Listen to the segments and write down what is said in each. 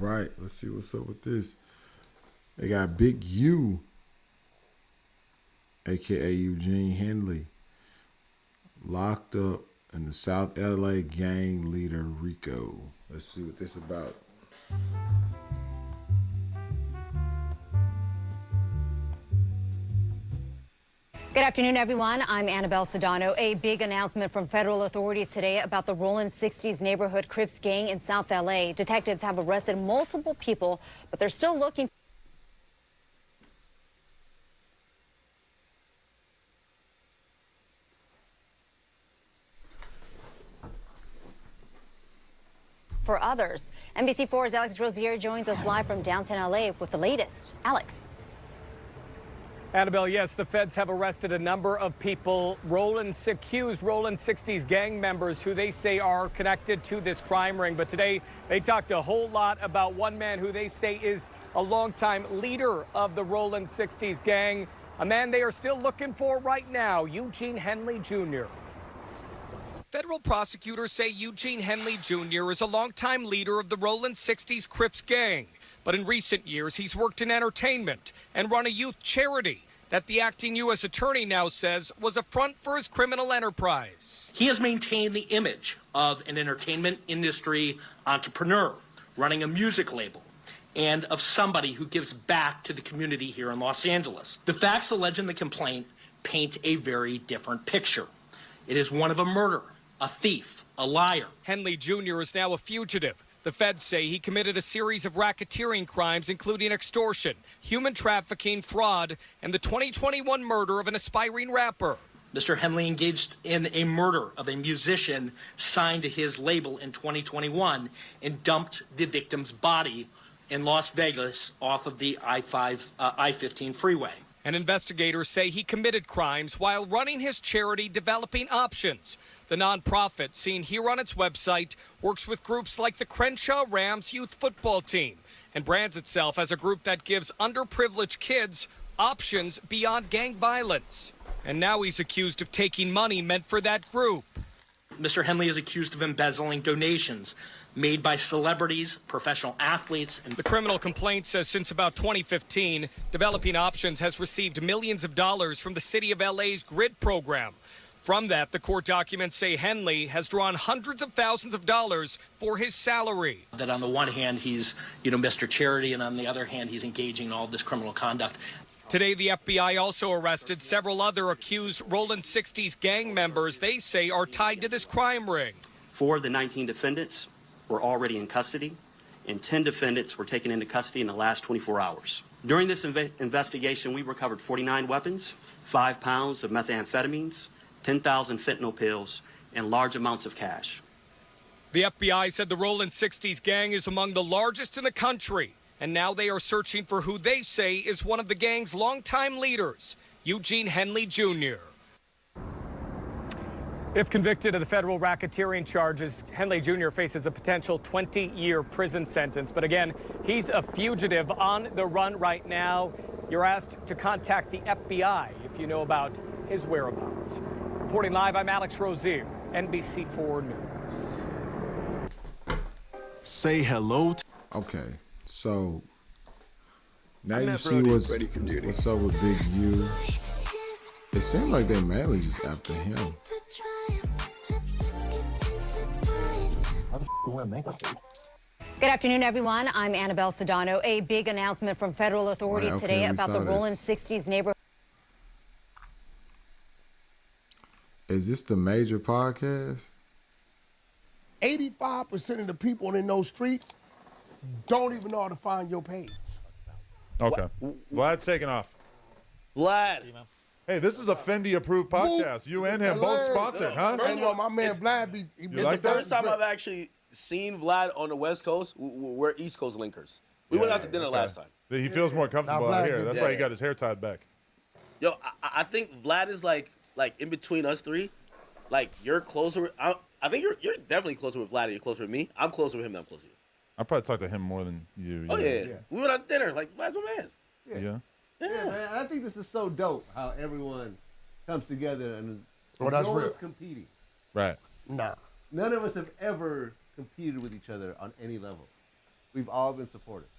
right, let's see what's up with this. They got Big U, a.k.a. Eugene Henley, locked up in the South LA gang leader Rico. Let's see what this is about. Good afternoon, everyone. I'm Annabelle Sedano. A big announcement from federal authorities today about the Rollin' 60s neighborhood Crips gang in South LA. Detectives have arrested multiple people, but they're still looking for others. NBC4's Alex Rosier joins us live from downtown LA with the latest. Alex. Annabelle, yes, the feds have arrested a number of people, accused Rollin' 60s gang members who they say are connected to this crime ring. But today they talked a whole lot about one man who they say is a longtime leader of the Rollin' 60s gang, a man they are still looking for right now, Eugene Henley Jr. Federal prosecutors say Eugene Henley Jr. is a longtime leader of the Rollin' 60s Crips gang. But in recent years, he's worked in entertainment and run a youth charity that the acting U.S. attorney now says was a front for his criminal enterprise. He has maintained the image of an entertainment industry entrepreneur running a music label and of somebody who gives back to the community here in Los Angeles. The facts alleged in the complaint paint a very different picture. It is one of a murderer, a thief, a liar. Henley Jr. is now a fugitive. The feds say he committed a series of racketeering crimes, including extortion, human trafficking, fraud, and the 2021 murder of an aspiring rapper. Mr. Henley engaged in a murder of a musician signed to his label in 2021 and dumped the victim's body in Las Vegas off of the I-15 freeway. And investigators say he committed crimes while running his charity Developing Options. The nonprofit, seen here on its website, works with groups like the Crenshaw Rams youth football team and brands itself as a group that gives underprivileged kids options beyond gang violence. And now he's accused of taking money meant for that group. Mr. Henley is accused of embezzling donations made by celebrities, professional athletes. The criminal complaint says since about 2015, Developing Options has received millions of dollars from the city of LA's GRID program. From that, the court documents say Henley has drawn hundreds of thousands of dollars for his salary. That on the one hand, he's, Mr. Charity, and on the other hand, he's engaging in all of this criminal conduct. Today, the FBI also arrested several other accused Rollin' 60s gang members they say are tied to this crime ring. 4 of the 19 defendants were already in custody, and 10 defendants were taken into custody in the last 24 hours. During this investigation, we recovered 49 weapons, 5 pounds of methamphetamines, 10,000 fentanyl pills, and large amounts of cash. The FBI said the Rollin' 60s gang is among the largest in the country, and now they are searching for who they say is one of the gang's longtime leaders, Eugene Henley Jr. If convicted of the federal racketeering charges, Henley Jr. faces a potential 20-year prison sentence. But again, he's a fugitive on the run right now. You're asked to contact the FBI if you know about his whereabouts. Reporting live, I'm Alex Rosier, NBC4 News. Say hello to... Okay, so now you see what's up with Big U. It seems like they're mainly just after him. Good afternoon, everyone. I'm Annabelle Sedano. A big announcement from federal authorities today about the Rollin' 60s neighborhood. Is this the major podcast? 85% of the people in those streets don't even know how to find your page. Okay. Vlad's taking off. Vlad. Hey, this is a Fendi-approved podcast. You and him both sponsored, huh? I know my man Vlad. It's the first time I've actually seen Vlad on the West Coast. We're East Coast linkers. We went out to dinner last time. He feels more comfortable out here. That's why he got his hair tied back. Yo, I think Vlad is like in between us three. Like you're closer. I think you're definitely closer with Vlad. You're closer with me. I'm closer with him than I'm closer with you. I probably talk to him more than you. Oh yeah. We went out to dinner. Like Vlad's my man. Yeah. Yeah, man. I think this is so dope how everyone comes together and no one's competing. Right. Nah. None of us have ever competed with each other on any level. we've all been supportive.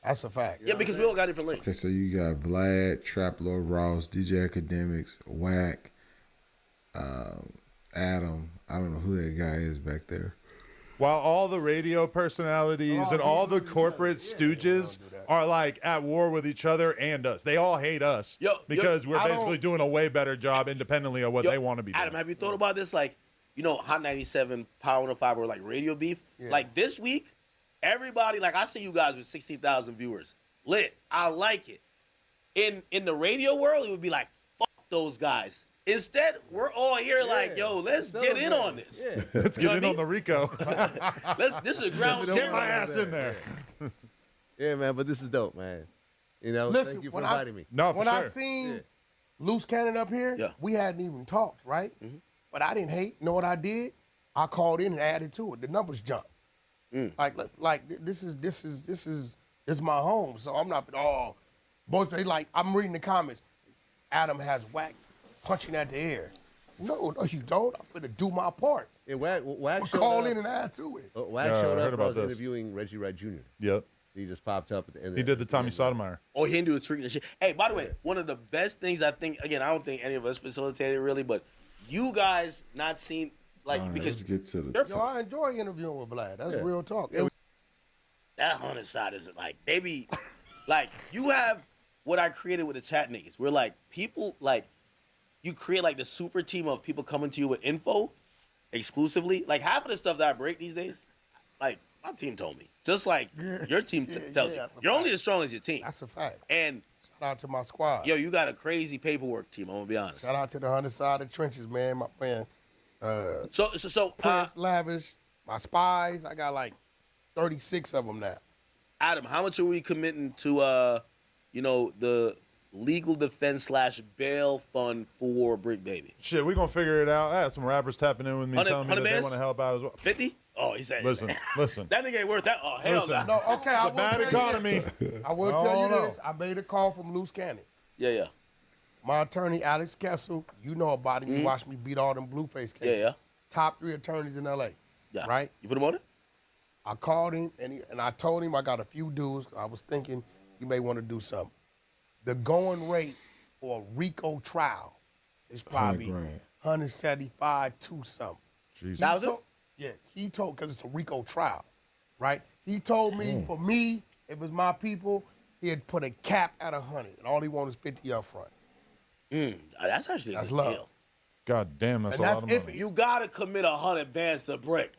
That's a fact. Yeah, because we all got different lanes. Okay, so you got Vlad, Traplore, Ross, DJ Academics, Wack, Adam. I don't know who that guy is back there. While all the radio personalities and all the corporate stooges are like at war with each other and us. They all hate us because we're basically doing a way better job independently of what they want to be doing. Adam, have you thought about this? Like, you know, Hot 97, Power 105 were like radio beef. Yeah. Like this week, everybody, like I see you guys with 16,000 viewers. Lit. I like it. In the radio world, it would be like, fuck those guys. Instead, we're all here like, yo, let's get in on this. Yeah. Let's get in on the Rico. This is ground Get zero. my ass in there. Yeah, man, but this is dope, man. You know, Listen, thank you for when inviting me. No, for When sure. I seen Luce Cannon up here, we hadn't even talked, right? But I didn't hate. Know what I did? I called in and added to it. The numbers jumped. Like this is my home. So I'm not both they like I'm reading the comments. Adam has Wack punching at the air. No, you don't. I'm gonna do my part. And Wack showed call up. in and add to it. Wack Yeah, I showed heard up when I about was this. interviewing Reggie Wright Jr. Yep. He just popped up at the end. He did the Tommy Sotomayor. Oh, he didn't do the treatment and shit. Hey, by the way, one of the best things I think, again, I don't think any of us facilitated really, but you guys not seen, like, because let's get to the Yo, I enjoy interviewing with Vlad. That's real talk. that 100 side is like, they be, like, you have what I created with the chat niggas. We're like, people, like, you create, like, the super team of people coming to you with info exclusively. Like, half of the stuff that I break these days, like, my team told me. Just like your team tells you. that's a You're only fact. as strong as your team. That's a fact. And, Shout out to my squad. yo, you got a crazy paperwork team, I'm going to be honest. Shout out to the 100 side of the trenches, man. My friend So Prince, Lavish, my spies. I got like 36 of them now. Adam, how much are we committing to, you know, the legal defense / bail fund for Bricc Baby? Shit, we're going to figure it out. I had some rappers tapping in with me 100 telling me that they bands? want to help out as well. 50? Oh, he said. Listen. That nigga ain't worth that. Oh, hell Listen. no. No, okay, I It's a bad will tell you economy. this. I will tell you this. I made a call from Luce Cannon. Yeah. My attorney, Alex Kessel, you know about him. You watched me beat all them Blueface cases. Yeah. Top 3 attorneys in L.A. Yeah. Right? You put him on it? I called him, and I told him I got a few dues. I was thinking you may want to do something. The going rate for a Rico trial is probably 175 to something. Jesus. Yeah, he told, because it's a Rico trial, right? He told me, for me, if it was my people, he'd put a cap at 100, and all he wants is 50 up front. That's actually a That's good love. deal. God damn, that's And a that's lot of money. if You gotta commit 100 bands to Bricc.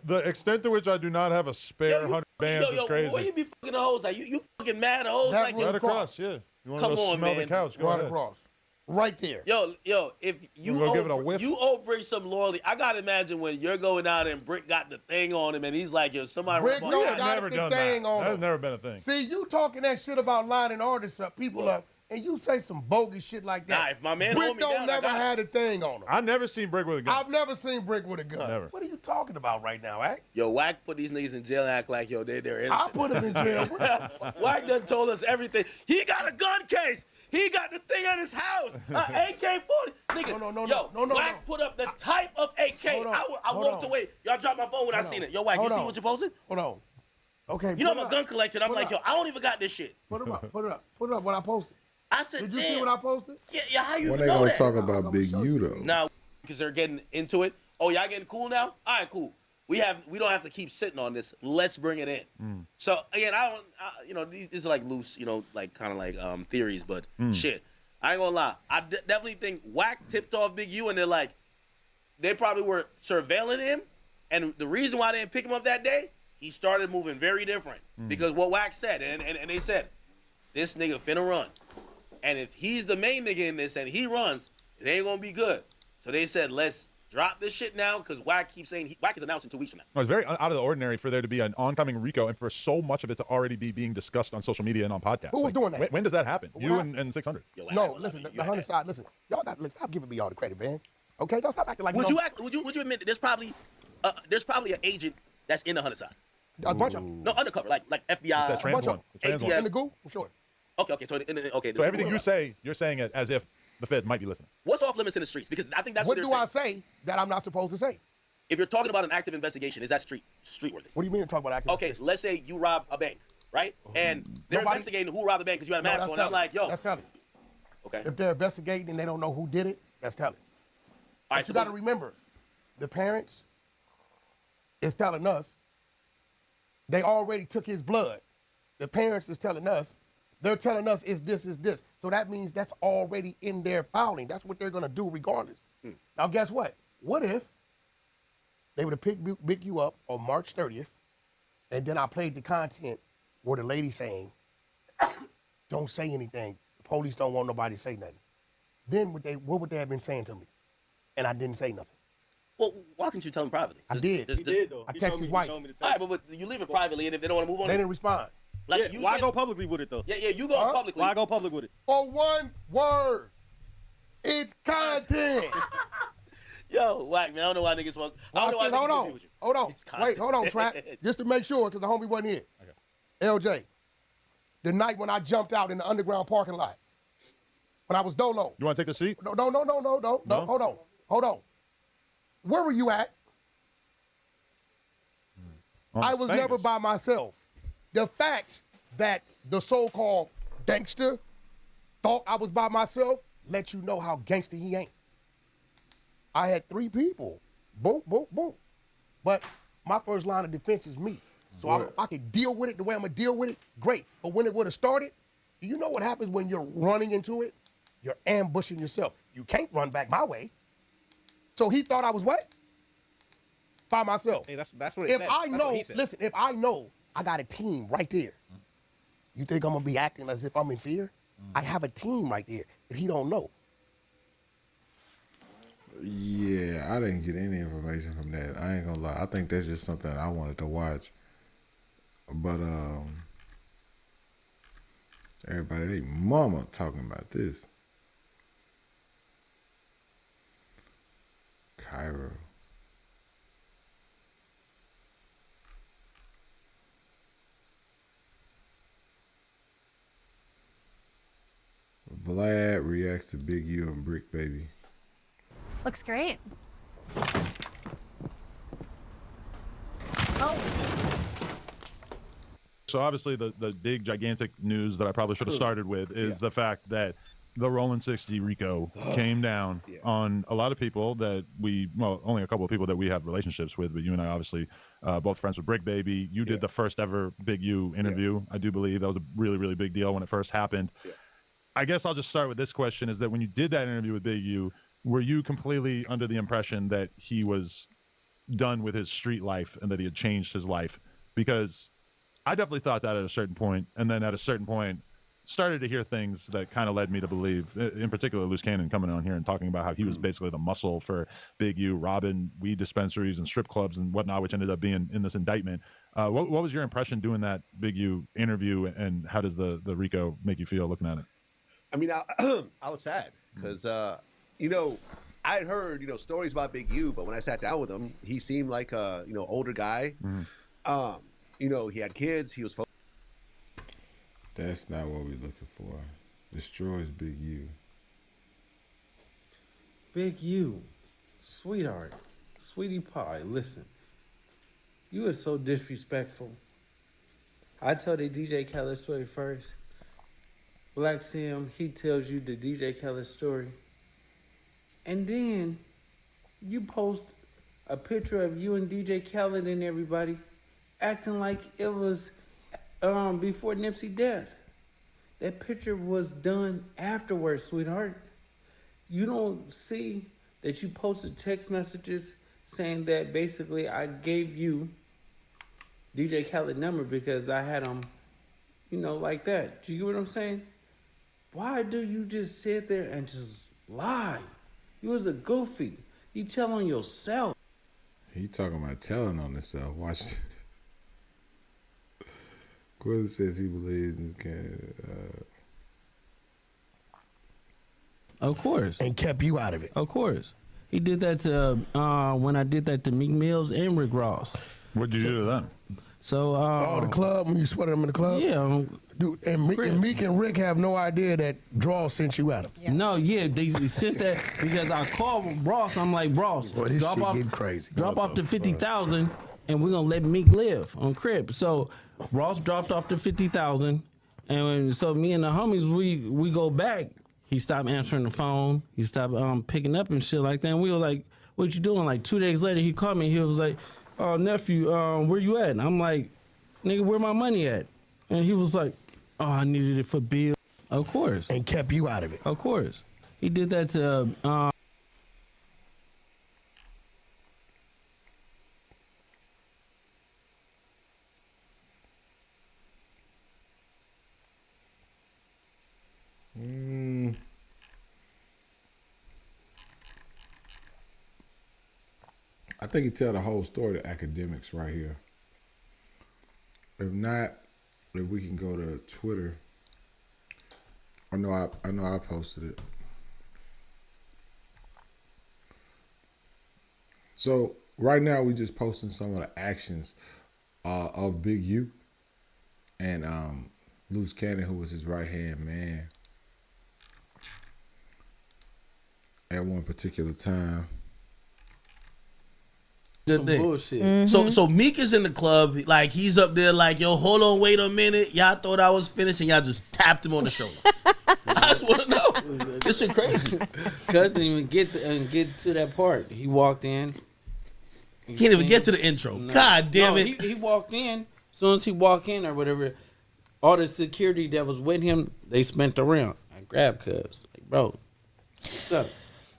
The extent to which I do not have a spare 100 bands is crazy. Where you be fucking the hoes? Like you fucking mad at hoes? That Like was- Right across, yeah. You want to Come go on, smell man. the couch? Go Right ahead. across. Right there. yo, if you We gonna owe, give it a whiff? you owe Bricc some loyalty. I gotta imagine when you're going out and Bricc got the thing on him, and he's like, yo, somebody. Bricc rip don't my- I've got never the done thing that. on That's him. never been a thing. See, you talking that shit about lining artists up, people up, and you say some bogus shit like that. Nah, if my man hold Bricc me don't down, I never got it. had a thing on him. I've never seen Bricc with a gun. I've never seen Bricc with a gun. Never. What are you talking about right now, Act? Yo, Wack put these niggas in jail and act like, yo, they're I innocent. put him in jail. What the- Wack done told us everything. He got a gun case. He got the thing at his house. AK-40. Nigga, No, Wack put up the type of AK. Hold on, I hold walked on. away. Y'all dropped my phone when I Hold seen on. it. Yo, Wack, you Hold see on. what you posted? Hold on. Okay. You know put I'm it a gun up. collector. And I'm Put it like, yo, up. I don't even got this shit. Put it up. Put it up. Put it up. What I posted. I said, Did you damn. see what I posted? Yeah, how you When even they know gonna that? talk about Big U though? Nah, because they're getting into it. Oh, y'all getting cool now? All right, cool. We don't have to keep sitting on this. Let's bring it in. So again, these are like loose, like kind of like theories, but shit, I ain't gonna lie. I definitely think Wack tipped off Big U, and they probably were surveilling him, and the reason why they didn't pick him up that day, he started moving very different because what Wack said, and they said, this nigga finna run, and if he's the main nigga in this and he runs, it ain't gonna be good. So they said, let's drop this shit now because Wack keeps saying Wack is announcing 2 weeks from now. No, it's very out of the ordinary for there to be an oncoming Rico and for so much of it to already be being discussed on social media and on podcasts. Who was doing that? When does that happen? What You happened? and 600. Yo, Wack, No, I listen, love you. the 100 side, listen. Y'all got to stop giving me all the credit, man. Okay? Don't stop acting like Would you you admit that there's probably an agent that's in the 100 side? a bunch of them. No, undercover, like FBI. It's that A trans bunch of one. them. The trans ATF. one. In the goo? I'm sure. Okay. So everything you say, you're saying it as if the feds might be listening. What's off limits in the streets? Because I think that's What what do they're I saying. say that I'm not supposed to say? if you're talking about an active investigation, is that street worthy? What do you mean to talk about active investigation? Let's say you rob a bank, right? And they're investigating who robbed the bank because you had a mask on. I'm like, yo. That's telling. Okay. If they're investigating and they don't know who did it, that's telling. All right, you got to remember, the parents is telling us they already took his blood. The parents is telling us, they're telling us is this. So that means that's already in their filing. That's what they're going to do regardless. Now, guess what? What if they would have picked Big U up on March 30th, and then I played the content where the lady saying, don't say anything. The police don't want nobody to say nothing. Then what would they have been saying to me? And I didn't say nothing. Well, why couldn't you tell them privately? I did. He did, though. I texted his wife. All right, but you leave it privately, and if they don't want to move on, They didn't respond. Like, why go publicly with it, though? Yeah, you go publicly. Why go public with it? For one word, it's content. Yo, Wack, man, I don't know why niggas want. Hold on. Wait, hold on, Trap. Just to make sure, because the homie wasn't here. Okay. LJ, the night when I jumped out in the underground parking lot, when I was dolo. You want to take the seat? No. Hold on. Where were you at? I was never by myself. The fact that the so-called gangster thought I was by myself let you know how gangster he ain't. I had 3 people. Boom. But my first line of defense is me. So I could deal with it the way I'm going to deal with it, great. But when it would have started, do you know what happens when you're running into it? You're ambushing yourself. You can't run back my way. So he thought I was what? By myself. Hey, that's what if I know I got a team right there, you think I'm going to be acting as if I'm in fear? I have a team right there that he don't know. Yeah, I didn't get any information from that. I ain't gonna lie. I think that's just something I wanted to watch. But everybody, they mama talking about this. Cairo. Vlad reacts to Big U and Bricc, baby. Looks great. So obviously the big gigantic news that I probably should have started with is the fact that the Rolling 60 Rico came down on a lot of people that only a couple of people that we have relationships with, but you and I obviously both friends with Bricc, baby. You did the first ever Big U interview, I do believe. That was a really, really big deal when it first happened. I guess I'll just start with this question, is that when you did that interview with Big U, were you completely under the impression that he was done with his street life and that he had changed his life? Because I definitely thought that at a certain point, and then at a certain point started to hear things that kind of led me to believe, in particular Luce Cannon coming on here and talking about how he was basically the muscle for Big U, robbing weed dispensaries and strip clubs and whatnot, which ended up being in this indictment. What was your impression doing that Big U interview, and how does the Rico make you feel looking at it? I mean, I was sad because, you know, I had heard, stories about Big U, but when I sat down with him, he seemed like a, older guy. He had kids. He was. That's not what we're looking for. Destroys Big U. Big U, sweetheart, sweetie pie, listen. You are so disrespectful. I tell the DJ Khaled story first. Black Sim, he tells you the DJ Khaled story. And then you post a picture of you and DJ Khaled and everybody acting like it was before Nipsey's death. That picture was done afterwards, sweetheart. You don't see that you posted text messages saying that basically I gave you DJ Khaled number because I had him, like that. Do you get what I'm saying? Why do you just sit there and just lie? You was a goofy. You tell on yourself. He talking about telling on himself. Watch it. Quilla says he believes in Of course. And kept you out of it. Of course. He did that to, when I did that to Meek Mills and Rick Ross. What'd you do to them? So, the club, when you sweated them in the club? Yeah, Dude, and Meek and Rick have no idea that Draw sent you at him. No, yeah, they sent that because I called Ross. I'm like, Ross, Boy, this shit getting crazy. Drop off the 50,000, and we're gonna let Meek live on crib. So Ross dropped off the 50,000, and so me and the homies we go back. He stopped answering the phone. He stopped picking up and shit like that. And we were like, "What you doing?" Like 2 days later, he called me. He was like, "Oh, nephew, where you at?" And I'm like, "Nigga, where my money at?" And he was like, "Oh, I needed it for bill." Of course. And kept you out of it. Of course. He did that to I think he tell the whole story to academics right here. If not, if we can go to Twitter. I know I posted it. So right now we just posting some of the actions of Big U and Luce Cannon, who was his right hand man at one particular time. Good thing. bullshit. So Meek is in the club, like he's up there, like, yo, hold on, wait a minute. Y'all thought I was finished, and y'all just tapped him on the shoulder. I just want to know. This shit crazy. Cuz didn't even get to that part. He walked in. He can't even get to the intro. No. God damn it. He walked in. As soon as he walked in or whatever, all the security that was with him, they spent around. I grabbed Cuz. Like, bro, what's up?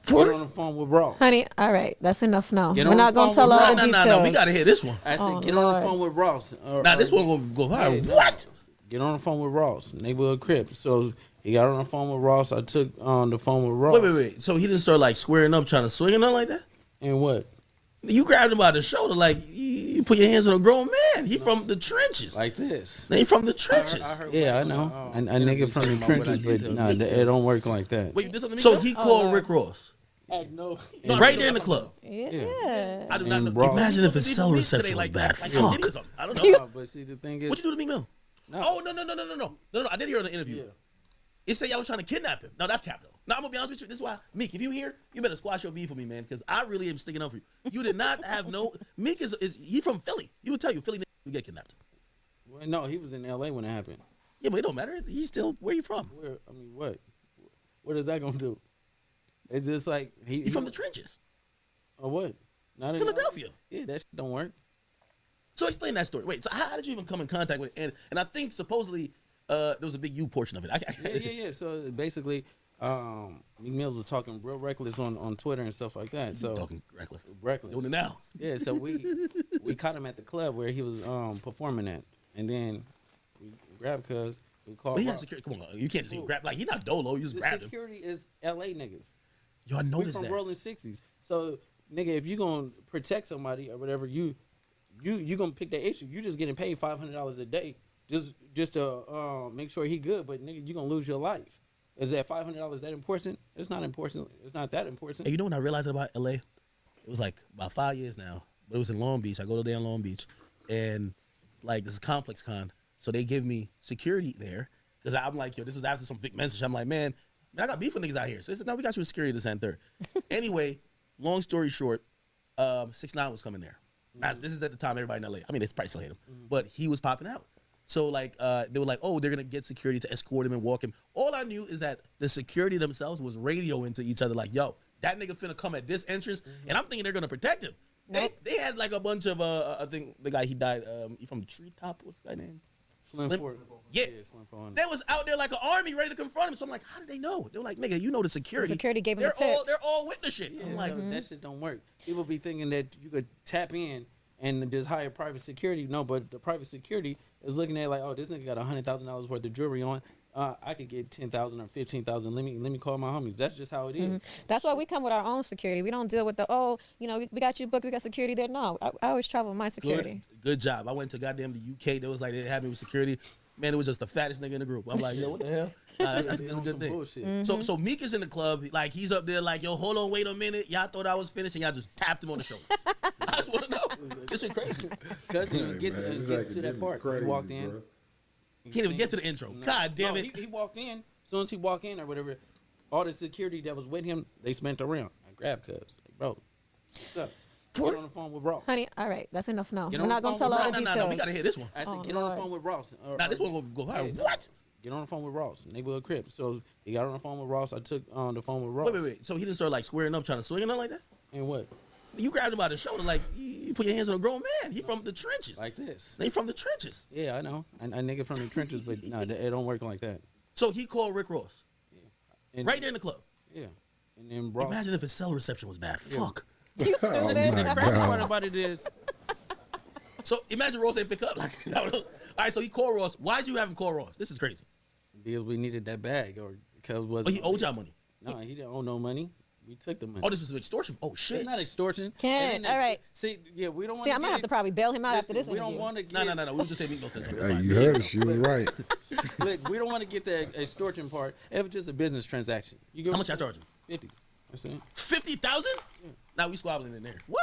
Get on the phone with Ross. Honey, all right, that's enough now. Get We're on not the going to phone tell with all the Ross. details. No, we got to hear this one. I said, get Lord. on the phone with Ross. Now, this one going to go viral. What? Get on the phone with Ross, neighborhood Crip. So he got on the phone with Ross. I took on the phone with Ross. Wait. So he didn't start, like, squaring up, trying to swing or nothing like that? And what? You grabbed him by the shoulder, like, you put your hands on a grown man. He from the trenches. Like this. He from the trenches. Yeah, I know. A nigga from the trenches, but no, it don't work like that. Wait, you did something to me? So he called Rick Ross. No. Right there in the club. Yeah. I do not know. Ross. Imagine if his cell reception was bad. Fuck. I don't know. No, but see, the thing is, What you do to Meek Mill? No. Oh, no. I did hear in the interview. Yeah. It said y'all was trying to kidnap him. No, that's capital. No, I'm going to be honest with you. This is why, Meek, if you here, you better squash your beef with me, man, because I really am sticking up for you. You did not have no... Meek is he from Philly. You would tell you, Philly niggas get kidnapped. Well, no, he was in L.A. when it happened. Yeah, but it don't matter. He's still... Where you from? What? What is that going to do? It's just like... He from the trenches. Or what? Not in Philadelphia. Yeah, that shit don't work. So explain that story. Wait, so how did you even come in contact with it? And I think supposedly there was a big U portion of it. Yeah. So basically, Meek Mill was talking real reckless on Twitter and stuff like that. So talking reckless. Reckless. Doing it now. Yeah, so we caught him at the club where he was performing at. And then we grabbed Cuz. We called He has security. Come on, you can't just grab. Like, he not dolo. You just grabbed him. Security is LA niggas. Yo, I noticed we that. from rolling 60s. So, nigga, if you gonna protect somebody or whatever, you gonna pick that issue. You just getting paid $500 a day just to make sure he good. But nigga, you gonna lose your life. Is that $500 that important? It's not important. It's not that important. Hey, you know when I realized about LA? It was like about 5 years now, but it was in Long Beach. I go to Long Beach, and like this is Complex Con, so they give me security there because I'm like, yo, this was after some fake message. I'm like, man, I got beef with niggas out here. So they said, no, we got you with security this and third. Anyway, long story short, 6ix9ine was coming there. Now, this is at the time everybody in LA. I mean, they probably still hate him, but he was popping out. So like they were like, oh, they're gonna get security to escort him and walk him. All I knew is that the security themselves was radioing to each other like, yo, that nigga finna come at this entrance, and I'm thinking they're gonna protect him. They had like a bunch of I think the guy he died he from the Treetop. What's the guy name? Slim. Yeah, Slim Ford. they was out there like an army ready to confront him. So I'm like, how did they know? They were like, nigga, you know the security. The security gave him a tip. They're all with the shit. Yeah, I'm like, so that shit don't work. People be thinking that you could tap in and just hire private security. No, but the private security is looking at like, oh, this nigga got $100,000 worth of jewelry on. I could get 10,000 or 15,000. Let me call my homies. That's just how it is. That's why we come with our own security. We don't deal with the we got you booked. We got security there. No, I always travel with my security. Good job. I went to goddamn the UK. They was like they had me with security. Man, it was just the fattest nigga in the group. I'm like, yo, what the hell? That's a good thing. So Meek is in the club. Like, he's up there like, yo, hold on, wait a minute. Y'all thought I was finished, and y'all just tapped him on the shoulder. I just want to know. This shit crazy. Cuz didn't get to that part. Crazy, he walked in. bro. Can't even get to the intro. God damn it. He walked in. As soon as he walked in or whatever, all the security that was with him, they spent around. I grabbed Cuz. Like, bro, what's up? Get on the phone with Ross. Honey, all right, that's enough now. Get We're on not the going to phone tell with all the Ross. details. No, we got to hear this one. I said, get on the phone with Ross. Now, this one will go higher. What? Get on the phone with Ross, neighborhood Crip. So he got on the phone with Ross. I took on the phone with Ross. Wait. So he didn't start like squaring up, trying to swing it up like that? And what? You grabbed him by the shoulder like you put your hands on a grown man. He from the trenches. Like this. They from the trenches. Yeah, I know. A nigga from the trenches, but no, it don't work like that. So he called Rick Ross. And, right there in the club. Yeah. And then Ross. Imagine if his cell reception was bad. Yeah. Fuck. You stupid. The crazy part about it is. So imagine Ross ain't pick up. Like, all right, so he called Ross. Why'd you have him call Ross? This is crazy. Because we needed that bag, or because was. Oh, he owed y'all money. No, he didn't owe no money. We took the money. Oh, this was extortion. Oh shit. It's not extortion. Can't. All right. See, yeah, we don't want. See, I'm gonna have to probably bail him out after this We don't interview. want to get. No. We just say Nico said Hey, you heard it. She was right. Look, we don't want to get the extortion part. It was just a business transaction. You How much I charge him? 50. That's it. 50,000? Yeah. Now we squabbling in there. What?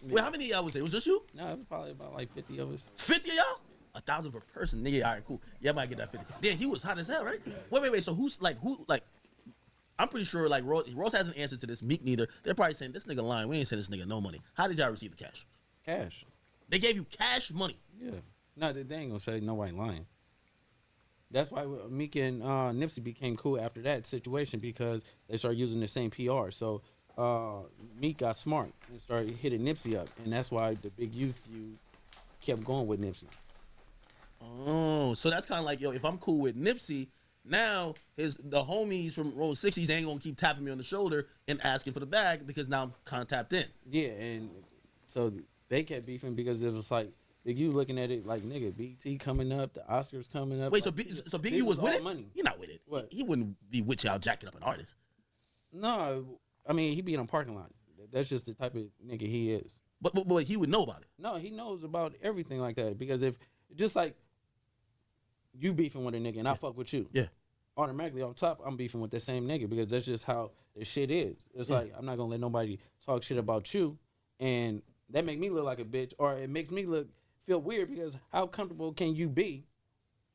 Yeah. Wait, how many of y'all was it? Was just you? No, it was probably about like 50 of us. 50 of y'all? 1,000 per person, nigga. All right, cool. Yeah, I might get that 50. Then he was hot as hell, right? Wait. So who? I'm pretty sure like Ross hasn't answered to this. Meek neither. They're probably saying this nigga lying. We ain't send this nigga no money. How did y'all receive the cash? Cash. They gave you cash money. Yeah. No, they ain't gonna say nobody lying. That's why Meek and Nipsey became cool after that situation because they started using the same PR. So Meek got smart and started hitting Nipsey up, and that's why the Big U feud kept going with Nipsey. Oh, so that's kind of like, yo, if I'm cool with Nipsey, now the homies from Roll 60s ain't gonna keep tapping me on the shoulder and asking for the bag because now I'm kind of tapped in. Yeah, and so they kept beefing because it was like Big U looking at it like, nigga, BT coming up, the Oscars coming up. Wait, like, so Big U was with it? Money. You're not with it. What? He wouldn't be with y'all jacking up an artist. No, I mean he be in a parking lot. That's just the type of nigga he is. But he would know about it. No, he knows about everything like that because if just like you beefing with a nigga and I fuck with you, yeah, automatically off top I'm beefing with that same nigga because that's just how the shit is. It's like I'm not gonna let nobody talk shit about you, and that make me look like a bitch, or it makes me feel weird because how comfortable can you be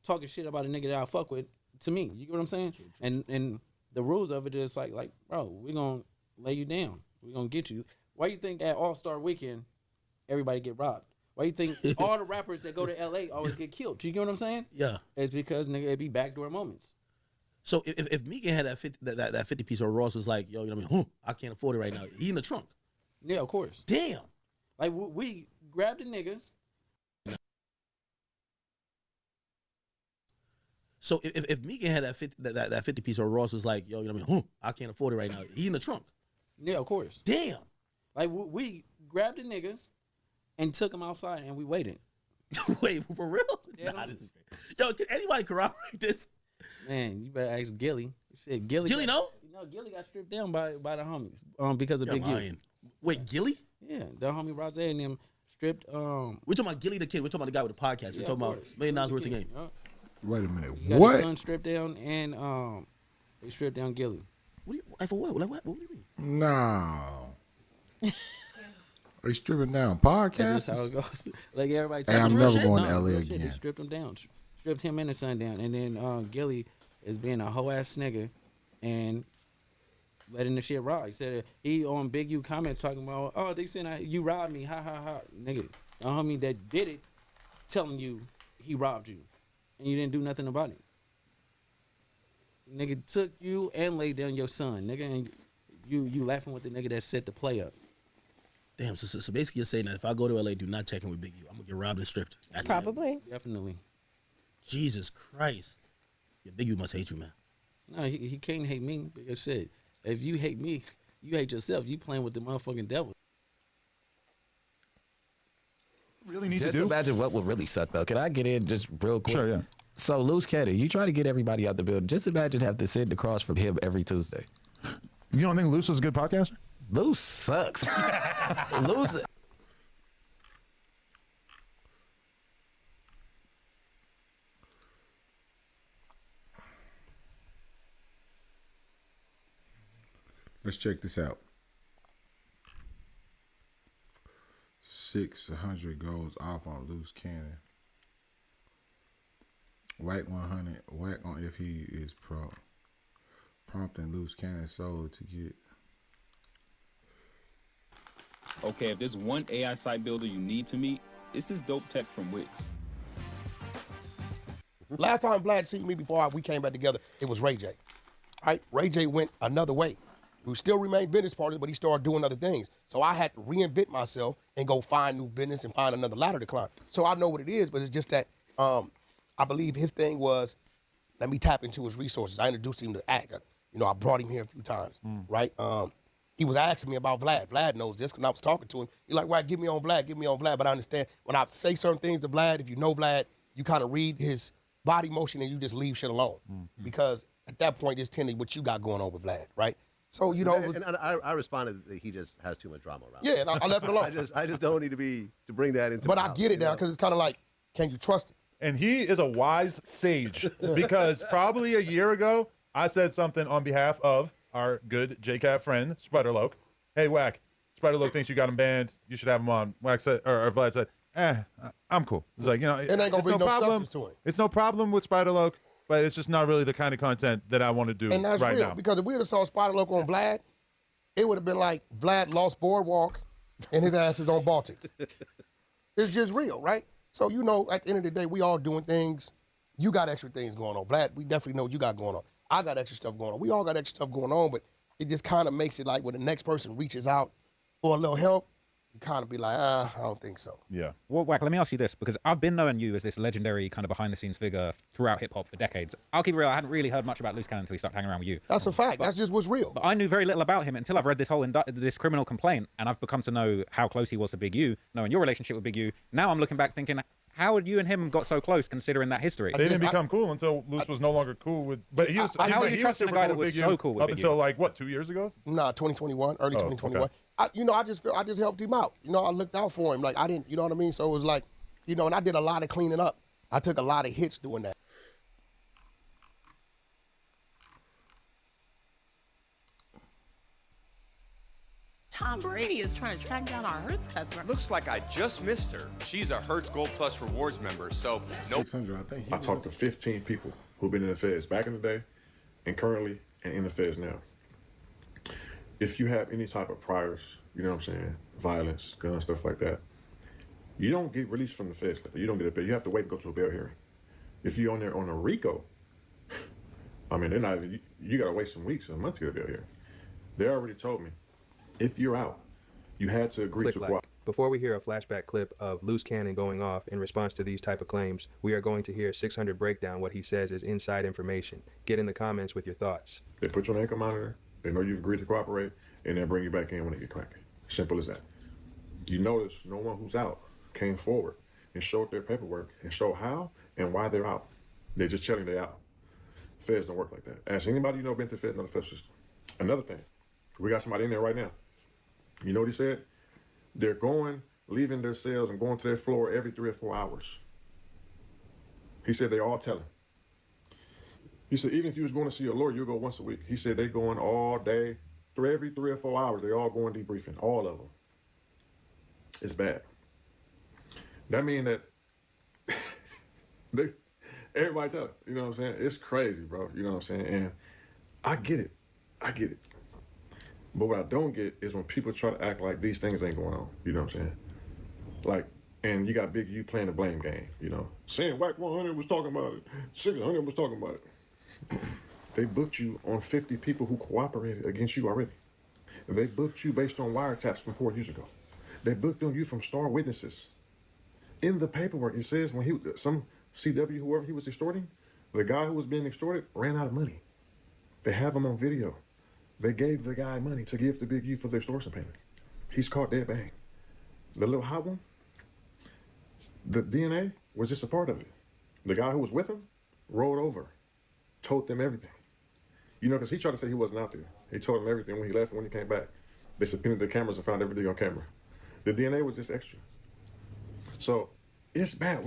talking shit about a nigga that I fuck with to me? You get what I'm saying? True. And the rules of it is like bro, we gonna lay you down. We gonna get you. Why you think at All-Star Weekend everybody get robbed? Why you think all the rappers that go to LA always get killed? You get what I'm saying? Yeah. It's because nigga it be backdoor moments. So if Megan had that 50 piece, or Ross was like, yo, you know what I mean? I can't afford it right now. He in the trunk. Yeah, of course. Damn. Like we grabbed a nigga. So if Megan had that 50 piece, or Ross was like, yo, you know what I mean? I can't afford it right now. He in the trunk. Yeah, of course. Damn. Like we grabbed a nigga and took him outside and we waited. Wait, for real? Yeah, nah, this is great. Yo, can anybody corroborate this? Man, you better ask Gilly. Shit, Gilly know? You know, Gilly got stripped down by the homies because of You're Big lying. U. Wait, Gilly? Yeah, the homie Rose and them stripped. We're talking about Gilly the kid. We're talking about the guy with the podcast. We're talking about $1 million worth of game. Wait a minute. He got What? his son stripped down and they stripped down Gilly. For what? Like what? What do you mean? No. They stripping down podcasts. That's just how it goes. Like everybody. Hey, I'm never going to LA real shit. again. They stripped him down, stripped him and his son down, and then Gilly is being a hoe ass nigga and letting the shit ride. He said he on Big U comment talking about, oh, they saying you robbed me, ha ha ha, nigga. The homie that did it telling you he robbed you, and you didn't do nothing about it. Nigga took you and laid down your son, nigga, and you laughing with the nigga that set the play up. Damn, so basically you're saying that if I go to LA, do not check in with Big U. I'm going to get robbed and stripped. Probably. Definitely. Jesus Christ. Yeah, Big U must hate you, man. No, he can't hate me because shit. If you hate me, you hate yourself. You playing with the motherfucking devil. Really need to do? Imagine what would really suck though. Can I get in just real quick? Sure, yeah. So Luce Kenny, you try to get everybody out the building. Just imagine have to sit across from him every Tuesday. You don't think Luce is a good podcaster? Luce sucks. Luce. Let's check this out. 600 goes off on Luce Cannon. Wack100, Wack on if he is prompting Luce Cannon Solo to get. Okay, if there's one AI site builder you need to meet, it's this dope tech from Wix. Last time Vlad seen me before we came back together, it was Ray J. Right? Ray J went another way. We still remained business partners, but he started doing other things. So I had to reinvent myself and go find new business and find another ladder to climb. So I know what it is, but it's just that I believe his thing was, let me tap into his resources. I introduced him to ACT. I brought him here a few times, right? He was asking me about Vlad. Vlad knows this because I was talking to him. He's like, well, get me on Vlad. But I understand when I say certain things to Vlad, if you know Vlad, you kind of read his body motion and you just leave shit alone. Because at that point, it's tending what you got going on with Vlad, right? So, And I responded that he just has too much drama around. Yeah, and I left it alone. I just don't need to bring that into But my I house, get it now because it's kind of like, can you trust it? And he is a wise sage because probably a year ago, I said something on behalf of our good JCat friend, Spiderloke. Hey, Wack, Spiderloke thinks you got him banned. You should have him on. Wack said, or Vlad said, I'm cool. It's like, it ain't gonna bring no problem. substance to it. It's no problem with Spiderloke, but it's just not really the kind of content that I want to do And that's right real, now. because if we would have saw Spiderloke on Vlad, it would have been like Vlad lost Boardwalk and his ass is on Baltic. It's just real, right? So, at the end of the day, we all doing things. You got extra things going on. Vlad, we definitely know what you got going on. I got extra stuff going on. We all got extra stuff going on, but it just kind of makes it like when the next person reaches out for a little help, you kind of be like, I don't think so. Yeah. Well, Wack, let me ask you this, because I've been knowing you as this legendary kind of behind-the-scenes figure throughout hip-hop for decades. I'll keep it real, I hadn't really heard much about Luce Cannon until he started hanging around with you. That's a fact. That's just what's real. But I knew very little about him until I've read this whole this criminal complaint, and I've become to know how close he was to Big U, knowing your relationship with Big U. Now I'm looking back thinking, how had you and him got so close considering that history? They didn't become cool until Luce was no longer cool with. But he was. How are you he trusting a super guy cool that with was Big so U cool with up Big until U? like what, 2 years ago? Nah, 2021, early 2021. Okay. I just helped him out. I looked out for him. Like I didn't, you know what I mean? So it was like, and I did a lot of cleaning up. I took a lot of hits doing that. Tom Brady is trying to track down our Hertz customer. Looks like I just missed her. She's a Hertz Gold Plus Rewards member, so nope. 600, I think. I talked to 15 people who've been in the feds back in the day and currently and in the feds now. If you have any type of priors, you know what I'm saying, violence, guns, stuff like that, you don't get released from the feds. You don't get a bail. You have to wait and go to a bail hearing. If you're on there on a Rico, I mean, they're not, you got to wait some weeks, a month to get a bail hearing. They already told me, if you're out, you had to agree to cooperate. Before we hear a flashback clip of Luce Cannon going off in response to these type of claims, we are going to hear 600 break down what he says is inside information. Get in the comments with your thoughts. They put you on an ankle monitor, they know you've agreed to cooperate, and they'll bring you back in when they get cracking. Simple as that. You notice no one who's out came forward and showed their paperwork and showed how and why they're out. They're just telling they're out. Feds don't work like that. Ask anybody you know been to the feds, not the federal system. Another thing, we got somebody in there right now. You know what he said? They're leaving their cells and going to their floor every 3 or 4 hours. He said they all tell him. He said even if you was going to see a lawyer, you'll go once a week. He said they going all day, every 3 or 4 hours. They all going debriefing, all of them. It's bad. That mean that everybody tell it. You know what I'm saying? It's crazy, bro. You know what I'm saying? And I get it. But what I don't get is when people try to act like these things ain't going on. You know what I'm saying? Like, and you got Big U playing the blame game, saying Wack100 was talking about it, 600 was talking about it. They booked you on 50 people who cooperated against you already. They booked you based on wiretaps from 4 years ago. They booked on you from star witnesses. In the paperwork, it says when some CW, whoever he was extorting, the guy who was being extorted ran out of money. They have him on video. They gave the guy money to give to Big U for the extortion payment. He's caught dead bang. The little hot one, the DNA was just a part of it. The guy who was with him rolled over, told them everything. Because he tried to say he wasn't out there. He told them everything when he left and when he came back. They subpoenaed the cameras and found everything on camera. The DNA was just extra. So it's bad.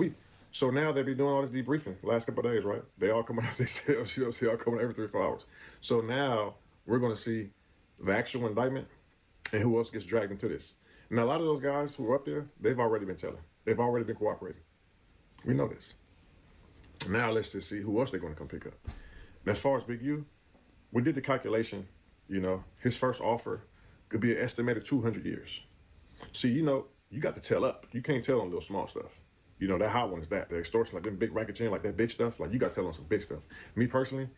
So now they be doing all this debriefing the last couple of days, right? They all come out, they say, they all come out every 3 or 4 hours. So now we're going to see the actual indictment and who else gets dragged into this. Now, a lot of those guys who are up there, they've already been telling. They've already been cooperating. We know this. Now let's just see who else they're going to come pick up. And as far as Big U, we did the calculation. You know, his first offer could be an estimated 200 years. See, you know, you got to tell up. You can't tell on little small stuff. You know, that hot one is that. The extortion, like them big racketeering, like that big stuff, like you got to tell on some big stuff. Me personally,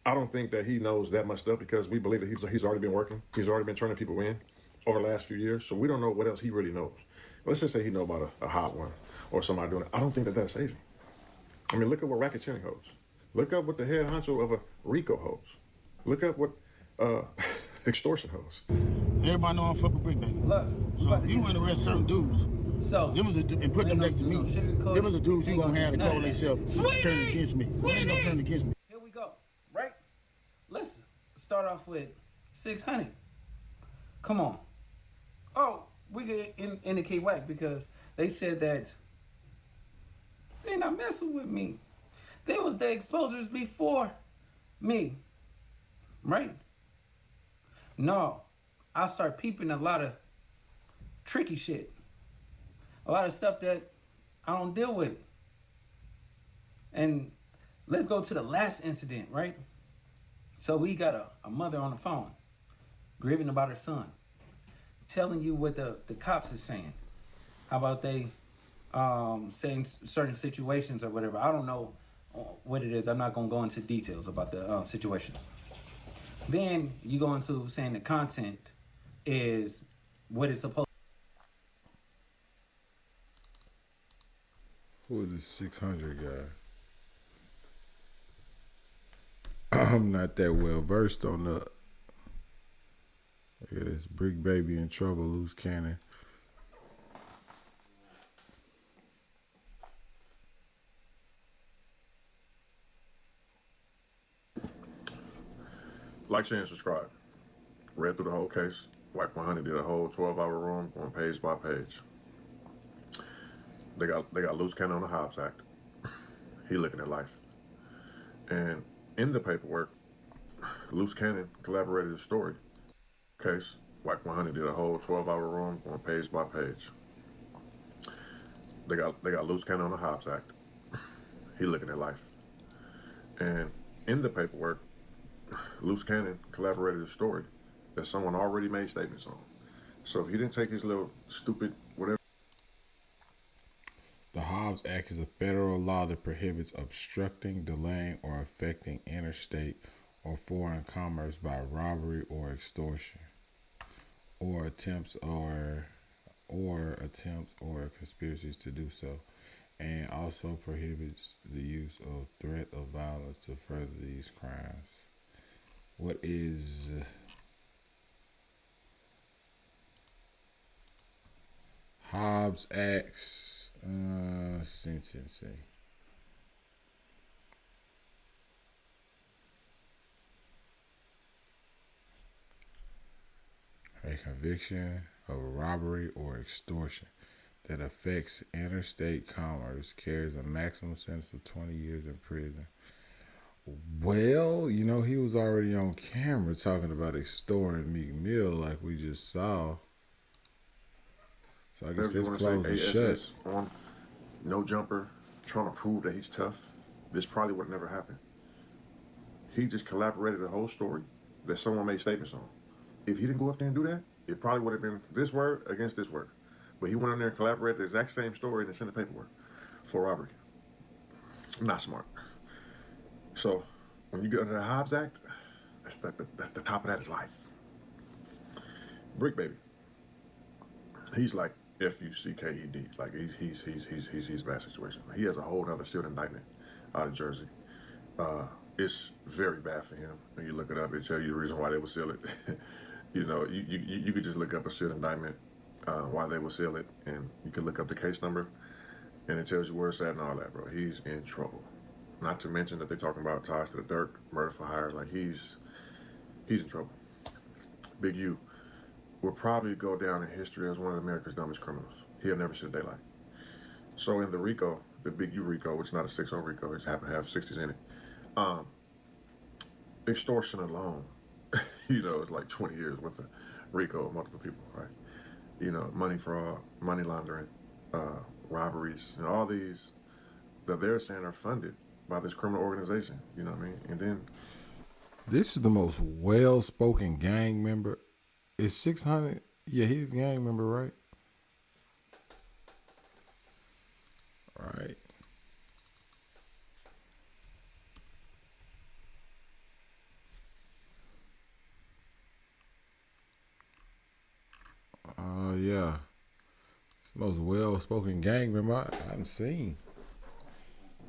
I don't think that he knows that much stuff because we believe that he's already been working. He's already been turning people in over the last few years. So we don't know what else he really knows. Let's just say he know about a hot one or somebody doing it. I don't think that that's saving. I mean, look at what racketeering holds. Look up what the head honcho of a Rico holds. Look up what extortion holds. Everybody know I'm fucking Bricc, baby. Look, so if you want to arrest certain dudes, so and put them next to me, them is the dudes you gonna have to call themselves turn against me. There ain't no turn against me. Here we go, right? Listen, start off with 600. Come on. Oh, we can indicate Wack because they said that they're not messing with me. They was the exposures before me, right? No, I start peeping a lot of tricky shit. A lot of stuff that I don't deal with. And let's go to the last incident, right? So we got a mother on the phone, grieving about her son, telling you what the cops are saying. How about they saying certain situations or whatever. I don't know what it is. I'm not going to go into details about the situation. Then you go into saying the content is what it's supposed. Who is this 600 guy? I'm not that well versed on the. Look at this Bricc baby in trouble, Luce cannon. Like, share, and subscribe. Read through the whole case. Wack100 did a whole 12-hour room going page by page. They got Luce cannon on the Hobbs Act. He looking at life. And in the paperwork, Luce cannon collaborated the story. Case, Wack100 did a whole 12-hour room going page by page. They got Luce cannon on the Hobbs Act. He looking at life. And in the paperwork, Luce cannon collaborated a story that someone already made statements on. So if he didn't take his little stupid whatever. The Hobbs Act is a federal law that prohibits obstructing, delaying, or affecting interstate or foreign commerce by robbery or extortion, or attempts or conspiracies to do so, and also prohibits the use of threat of violence to further these crimes. What is Hobbs Act's sentencing? A conviction of robbery or extortion that affects interstate commerce carries a maximum sentence of 20 years in prison. Well, you know, he was already on camera talking about extorting Meek Mill like we just saw. So I guess this closed and shut. On no jumper, trying to prove that he's tough. This probably would never happen. He just collaborated a whole story that someone made statements on. If he didn't go up there and do that, it probably would have been this word against this word. But he went in there and collaborated the exact same story and sent the paperwork for robbery. Not smart. So when you get under the Hobbs Act, that's the top of that is life. Bricc baby. He's like F-U-C-K-E-D. Like he's bad situation. He has a whole other sealed indictment out of Jersey. It's very bad for him. When you look it up, it tells you the reason why they would seal it. You know, you could just look up a sealed indictment, why they would seal it, and you can look up the case number, and it tells you where it's at and all that, bro. He's in trouble. Not to mention that they're talking about ties to the dirt, murder for hire. Like he's in trouble. Big U will probably go down in history as one of America's dumbest criminals. He'll never see the daylight. So in the Rico, the Big U Rico, which is not a 6-0 Rico, it just happened to have 60s in it. Extortion alone, you know, it's like 20 years with the Rico of multiple people, right? You know, money fraud, money laundering, robberies, and all these that they're saying are funded by this criminal organization. You know what I mean? And then this is the most well-spoken gang member. Is 600? Yeah, he's a gang member, right? Right. Yeah. Most well-spoken gang member I haven't seen.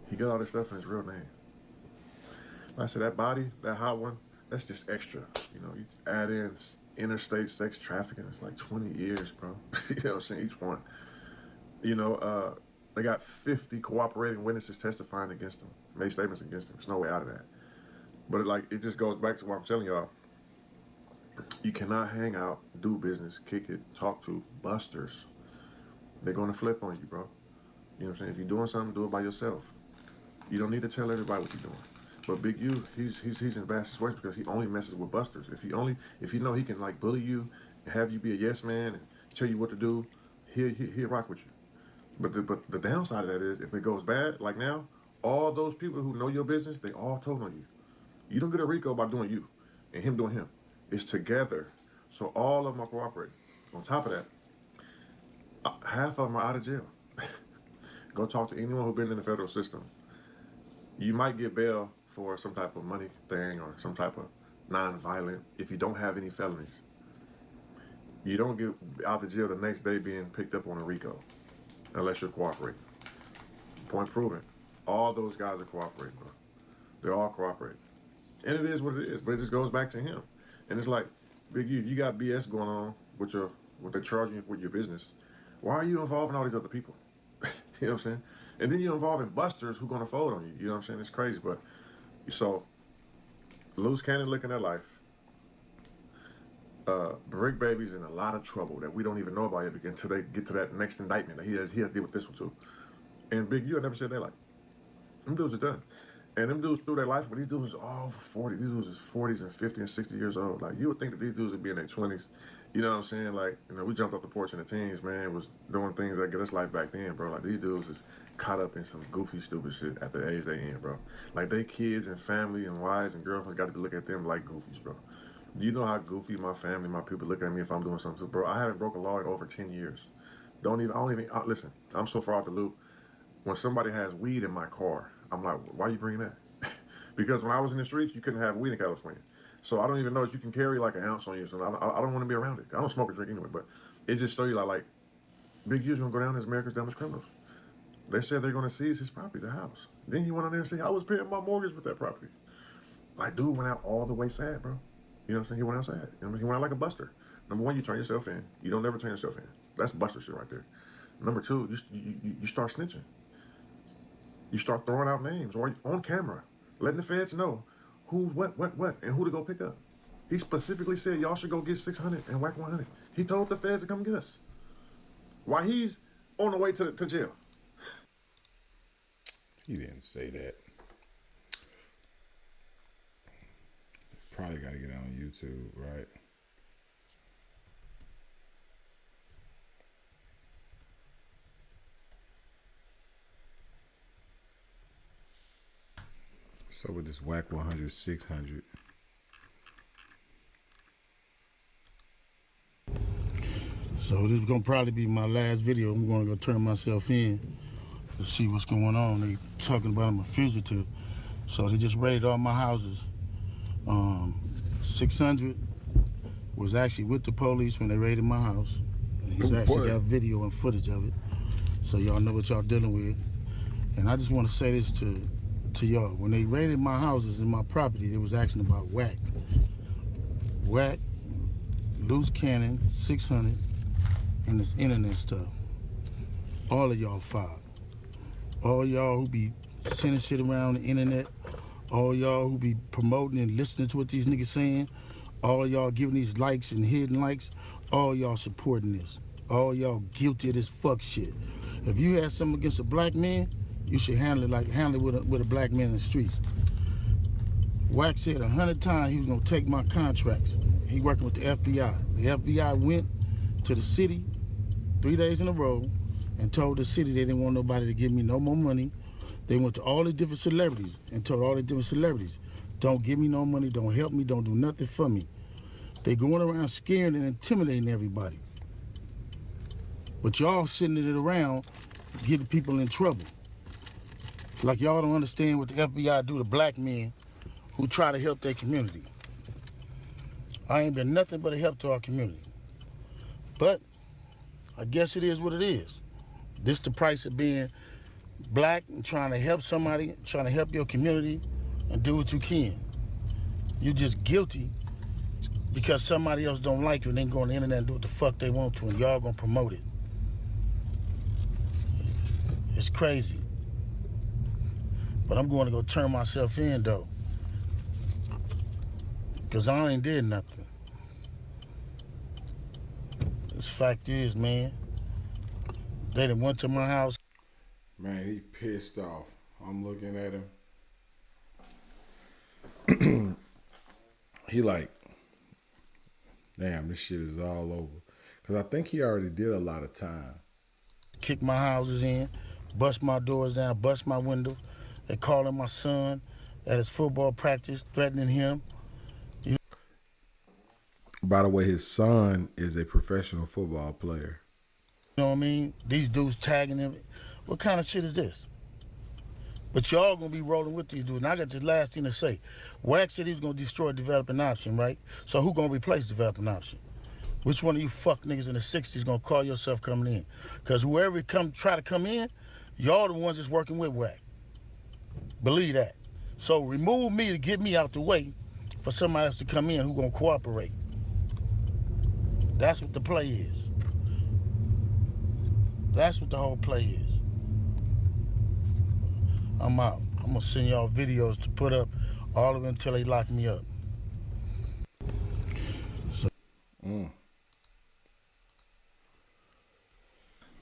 he got all this stuff in his real name. Like I said, that body, that hot one, that's just extra. You know, you add in interstate sex trafficking, it's like 20 years, bro. You know what I'm saying? Each one. You know, they got 50 cooperating witnesses testifying against him, made statements against him. There's no way out of that. But it just goes back to what I'm telling y'all. You cannot hang out, do business, kick it, talk to busters. They're going to flip on you, bro. You know what I'm saying? If you're doing something, do it by yourself. You don't need to tell everybody what you're doing. But Big U, he's in a bad situation because he only messes with busters. If you know he can like bully you and have you be a yes man and tell you what to do, he'll rock with you. But the downside of that is if it goes bad, like now, all those people who know your business, they all told on you. You don't get a Rico by doing you and him doing him. It's together. So all of them are cooperating. On top of that, half of them are out of jail. Go talk to anyone who's been in the federal system. You might get bail for some type of money thing or some type of non-violent if you don't have any felonies. You don't get out of jail the next day being picked up on a Rico unless you're cooperating. Point proven. All those guys are cooperating, bro. They're all cooperating. And it is what it is, but it just goes back to him. And it's like, Big U, you got BS going on with what they're charging you with your business. Why are you involving all these other people? You know what I'm saying? And then you're involving busters who are going to fold on you. You know what I'm saying? It's crazy. But so, Luce Cannon looking at life. Bricc baby's in a lot of trouble that we don't even know about yet until they get to that next indictment. He has to deal with this one too. And Big U, I never said they like. Them dudes are done. And them dudes through their life, but these dudes are all 40. These dudes is 40s and 50 and 60 years old. Like, you would think that these dudes would be in their 20s. You know what I'm saying? Like, you know, we jumped off the porch in the teens, man, was doing things that get us life back then, bro. Like, these dudes is caught up in some goofy, stupid shit at the age they in, bro. Like, they kids and family and wives and girlfriends got to be looking at them like goofies, bro. Do you know how goofy my family, my people look at me if I'm doing something? Bro, I haven't broke a law in over 10 years. Listen, I'm so far out the loop. When somebody has weed in my car, I'm like, why are you bringing that? Because when I was in the streets, you couldn't have weed in California. So I don't even know if you can carry like an ounce on you. So I don't want to be around it. I don't smoke or drink anyway, but it just shows you like Big U's going to go down as America's dumbest criminals. They said they're going to seize his property, the house. Then he went on there and said, I was paying my mortgage with that property. Like, dude went out all the way sad, bro. You know what I'm saying? He went out sad. You know, he went out like a buster. Number one, you turn yourself in. You don't never turn yourself in. That's buster shit right there. Number two, you start snitching. You start throwing out names or on camera, letting the feds know who, what, and who to go pick up. He specifically said, y'all should go get 600 and Wack100. He told the feds to come get us. While he's on the way to jail. He didn't say that. Probably got to get on YouTube, right? So with this Wack100 600. So this is gonna probably be my last video. I'm gonna go turn myself in to see what's going on. They talking about I'm a fugitive. So they just raided all my houses. 600 was actually with the police when they raided my house. And he's actually got video and footage of it. So y'all know what y'all dealing with. And I just want to say this to y'all. When they raided my houses and my property, they was asking about Wack, Luce Cannon, 600, and this internet stuff. All of y'all filed. All y'all who be sending shit around the internet, all y'all who be promoting and listening to what these niggas saying, all y'all giving these likes and hidden likes, all y'all supporting this. All y'all guilty of this fuck shit. If you had something against a black man, you should handle it with a black man in the streets. Wack said 100 times he was gonna take my contracts. He working with the FBI. The FBI went to the city 3 days in a row and told the city they didn't want nobody to give me no more money. They went to all the different celebrities and told all the different celebrities, don't give me no money, don't help me, don't do nothing for me. They going around scaring and intimidating everybody. But y'all sitting it around getting people in trouble. Like y'all don't understand what the FBI do to black men who try to help their community. I ain't been nothing but a help to our community. But I guess it is what it is. This the price of being black and trying to help somebody, trying to help your community and do what you can. You're just guilty because somebody else don't like you and they can go on the internet and do what the fuck they want to and y'all gonna promote it. It's crazy. But I'm going to go turn myself in though. Cause I ain't did nothing. This fact is, man, they done went to my house. Man, he pissed off. I'm looking at him. He like, damn, this shit is all over. Cause I think he already did a lot of time. Kick my houses in, bust my doors down, bust my windows. They calling my son at his football practice, threatening him. By the way, his son is a professional football player. You know what I mean? These dudes tagging him. What kind of shit is this? But y'all gonna be rolling with these dudes. And I got this last thing to say. Wack said he was gonna destroy developing option, right? So who gonna replace developing option? Which one of you fuck niggas in the 60s gonna call yourself coming in? Cause whoever try to come in, y'all the ones that's working with Wack. Believe that. So remove me to get me out the way for somebody else to come in who gonna cooperate. That's what the play is. That's what the whole play is. I'm out. I'm gonna send y'all videos to put up, all of them until they lock me up. So,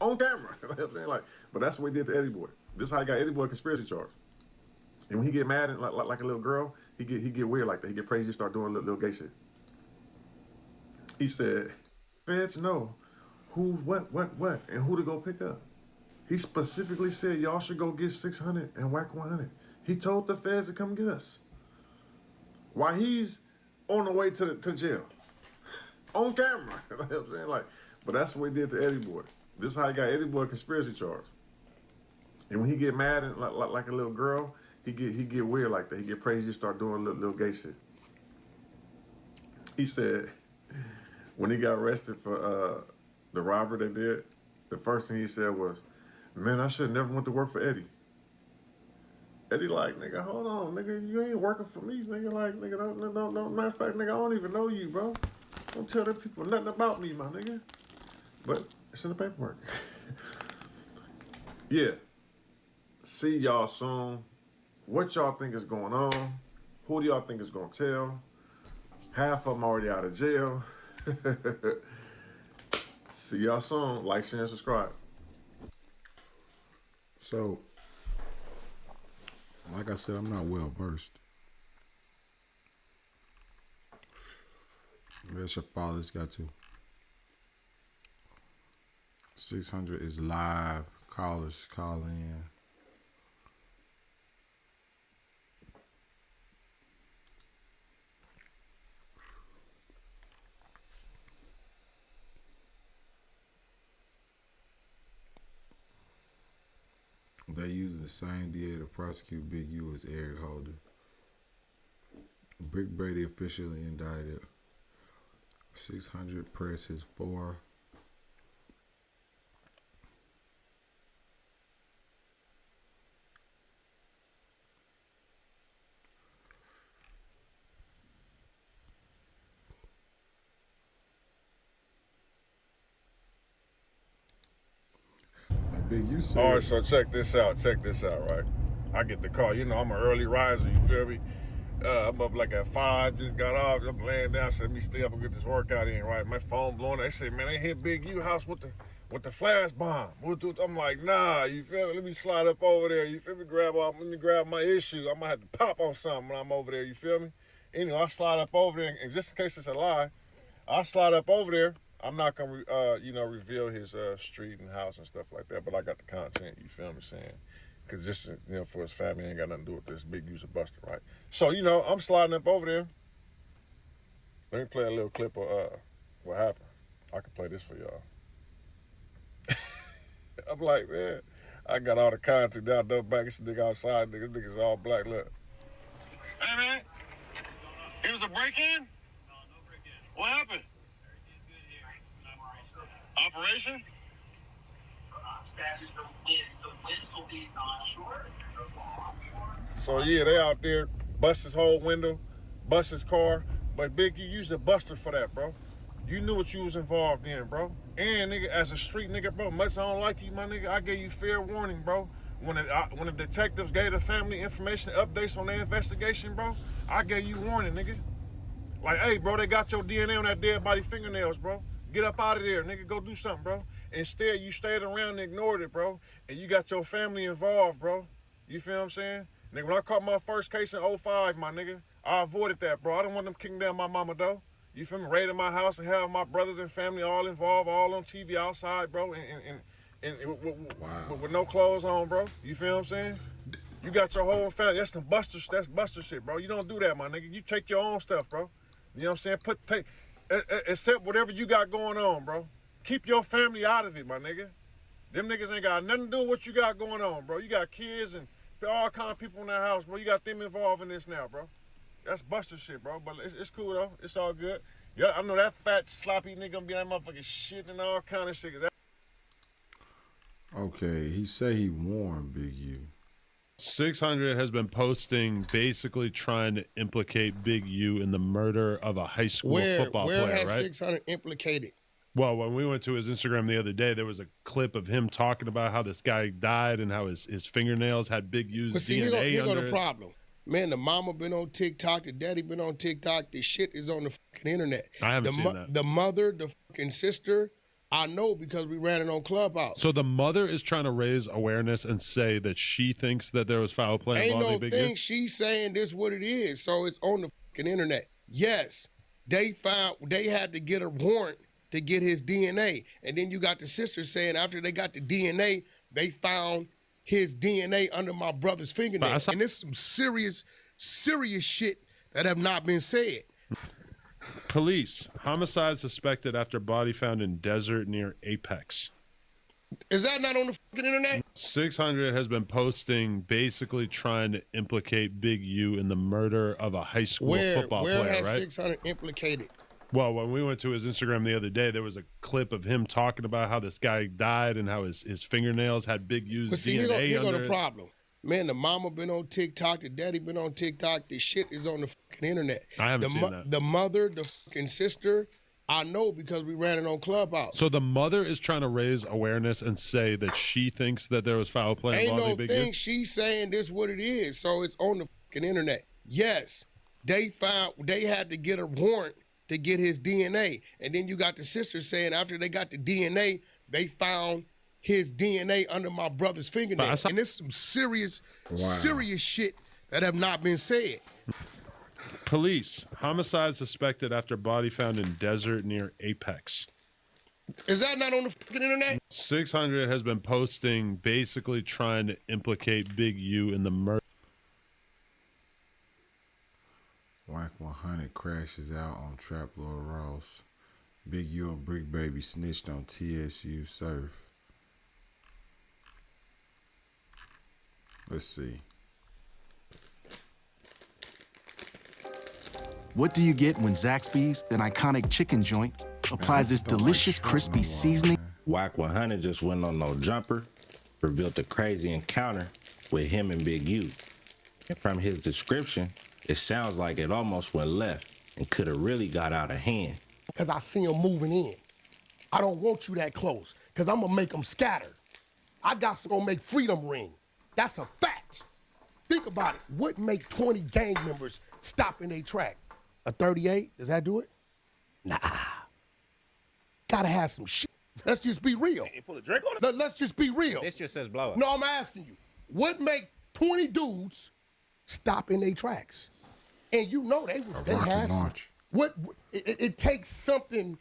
On camera. You know what I'm saying? Like, but that's what we did to Eddie Boy. This is how he got Eddie Boy conspiracy charge. And when he get mad and like a little girl, he get weird like that. He get crazy, start doing little gay shit. He said, feds know who, what, and who to go pick up. He specifically said, y'all should go get 600 and Wack100. He told the feds to come get us. While he's on the way to jail. On camera. You know what I'm saying? Like, but that's what we did to Eddie Boy. This is how he got Eddie Boy conspiracy charge. And when he get mad and like a little girl, he get weird like that. He get crazy, start doing little gay shit. He said, when he got arrested for the robbery they did, the first thing he said was, man, I should never went to work for Eddie. Eddie like, nigga, hold on, nigga, you ain't working for me, nigga. Like, nigga, no, matter of fact, nigga, I don't even know you, bro. Don't tell them people nothing about me, my nigga. But it's in the paperwork. Yeah. See y'all soon. What y'all think is going on? Who do y'all think is gonna tell? Half of them already out of jail. See y'all soon. Like, share, and subscribe. So, like I said, I'm not well versed. Maybe I should follow this guy too. 600 is live. Callers call in. They using the same DA to prosecute Big U as Eric Holder. Bricc Brady officially indicted. 600 presses 4. Big U said. All right, so check this out, right? I get the call. You know, I'm an early riser, you feel me? I'm up like at 5, just got off, I'm laying down, said, let me stay up and get this workout in, right? My phone blowing, they say, man, they hit Big U house with the flash bomb. I'm like, nah, you feel me? Let me slide up over there, you feel me? Let me grab my issue. I'm gonna have to pop on something when I'm over there, you feel me? Anyway, I slide up over there, and just in case it's a lie, I slide up over there. I'm not gonna, reveal his street and house and stuff like that, but I got the content, you feel me, saying because this is, you know, for his family, ain't got nothing to do with this. Big U's a buster, right? So, you know, I'm sliding up over there. Let me play a little clip of what happened. I can play this for y'all. I'm like, man, I got all the content down, double back, this nigga outside, niggas all black, look. Hey, man, it was a break-in? No break-in. What happened? Operation? So yeah, they out there, bust his whole window, bust his car, but Big, you used a buster for that, bro. You knew what you was involved in, bro. And nigga, as a street nigga, bro, much I don't like you, my nigga, I gave you fair warning, bro. When the detectives gave the family information updates on their investigation, bro, I gave you warning, nigga. Like, hey, bro, they got your DNA on that dead body fingernails, bro. Get up out of there, nigga. Go do something, bro. Instead, you stayed around and ignored it, bro. And you got your family involved, bro. You feel what I'm saying? Nigga, when I caught my first case in 05, my nigga, I avoided that, bro. I didn't want them kicking down my mama, though. You feel me? Raiding my house and having my brothers and family all involved, all on TV outside, bro, and with no clothes on, bro. You feel what I'm saying? You got your whole family. That's buster shit, bro. You don't do that, my nigga. You take your own stuff, bro. You know what I'm saying? Accept whatever you got going on, bro. Keep your family out of it, my nigga. Them niggas ain't got nothing to do with what you got going on, bro. You got kids and all kind of people in that house, bro. You got them involved in this now, bro. That's buster shit, bro. But it's cool, though. It's all good. Yeah, I know that fat, sloppy nigga gonna be that motherfucking shit and all kind of shit. Okay, he say he warned Big U. 600 has been posting basically trying to implicate Big U in the murder of a high school football player, Where has right? 600 implicated? Well, when we went to his Instagram the other day, there was a clip of him talking about how this guy died and how his fingernails had Big U's But see, DNA here go under the it. problem. Man, the mama been on TikTok, the daddy been on TikTok. This shit is on the fucking internet. I haven't seen that. The mother, the fucking sister, I know because we ran it on Clubhouse. So the mother is trying to raise awareness and say that she thinks that there was foul play Ain't involving no Big thing U? she's saying this what it is. So it's on the fucking internet. Yes, they had to get a warrant to get his DNA. And then you got the sister saying after they got the DNA, they found his DNA under my brother's fingernails. And this is some serious shit that have not been said. Police, homicide suspected after body found in desert near Apex. Is that not on the fucking internet? 600 has been posting basically trying to implicate Big U in the murder of a high school football player, Where has right? 600 implicated? Well, when we went to his Instagram the other day, there was a clip of him talking about how this guy died and how his fingernails had Big U's But see, DNA here go under the it. problem. Man, the mama been on TikTok, the daddy been on TikTok. This shit is on the fucking internet. I haven't seen that. The mother, the fucking sister, I know because we ran it on Clubhouse. So the mother is trying to raise awareness and say that she thinks that there was foul play Ain't involving no Big thing U? she's saying this what it is. So it's on the fucking internet. Yes, they had to get a warrant to get his DNA. And then you got the sister saying after they got the DNA, they found his DNA under my brother's fingernails. And this is some serious shit that have not been said. Police, homicide suspected after body found in desert near Apex. Is that not on the fucking internet? 600 has been posting basically trying to implicate Big U in the murder. Wack100 crashes out on Traplore Ross. Big U and Bricc Baby snitched on TSU Surf. Let's see. What do you get when Zaxby's, an iconic chicken joint, applies this delicious crispy seasoning? Wack100 just went on no jumper, revealed a crazy encounter with him and Big U. And from his description, it sounds like it almost went left and could have really got out of hand. Because I see them moving in. I don't want you that close because I'm going to make them scatter. I got some going to make freedom ring. That's a fact. Think about it. What make 20 gang members stop in their track? A 38? Does that do it? Nah. Gotta have some shit. Let's just be real. You pull a Drake on it? Let's just be real. This just says blow up. No, I'm asking you. What make 20 dudes stop in their tracks? And you know they had some. It takes something.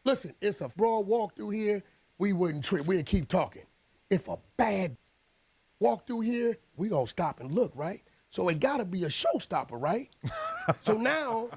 Listen, it's a broad walk through here. We wouldn't trip. We'd keep talking. If a bad walk through here, we gonna stop and look, right? So it gotta be a showstopper, right? So now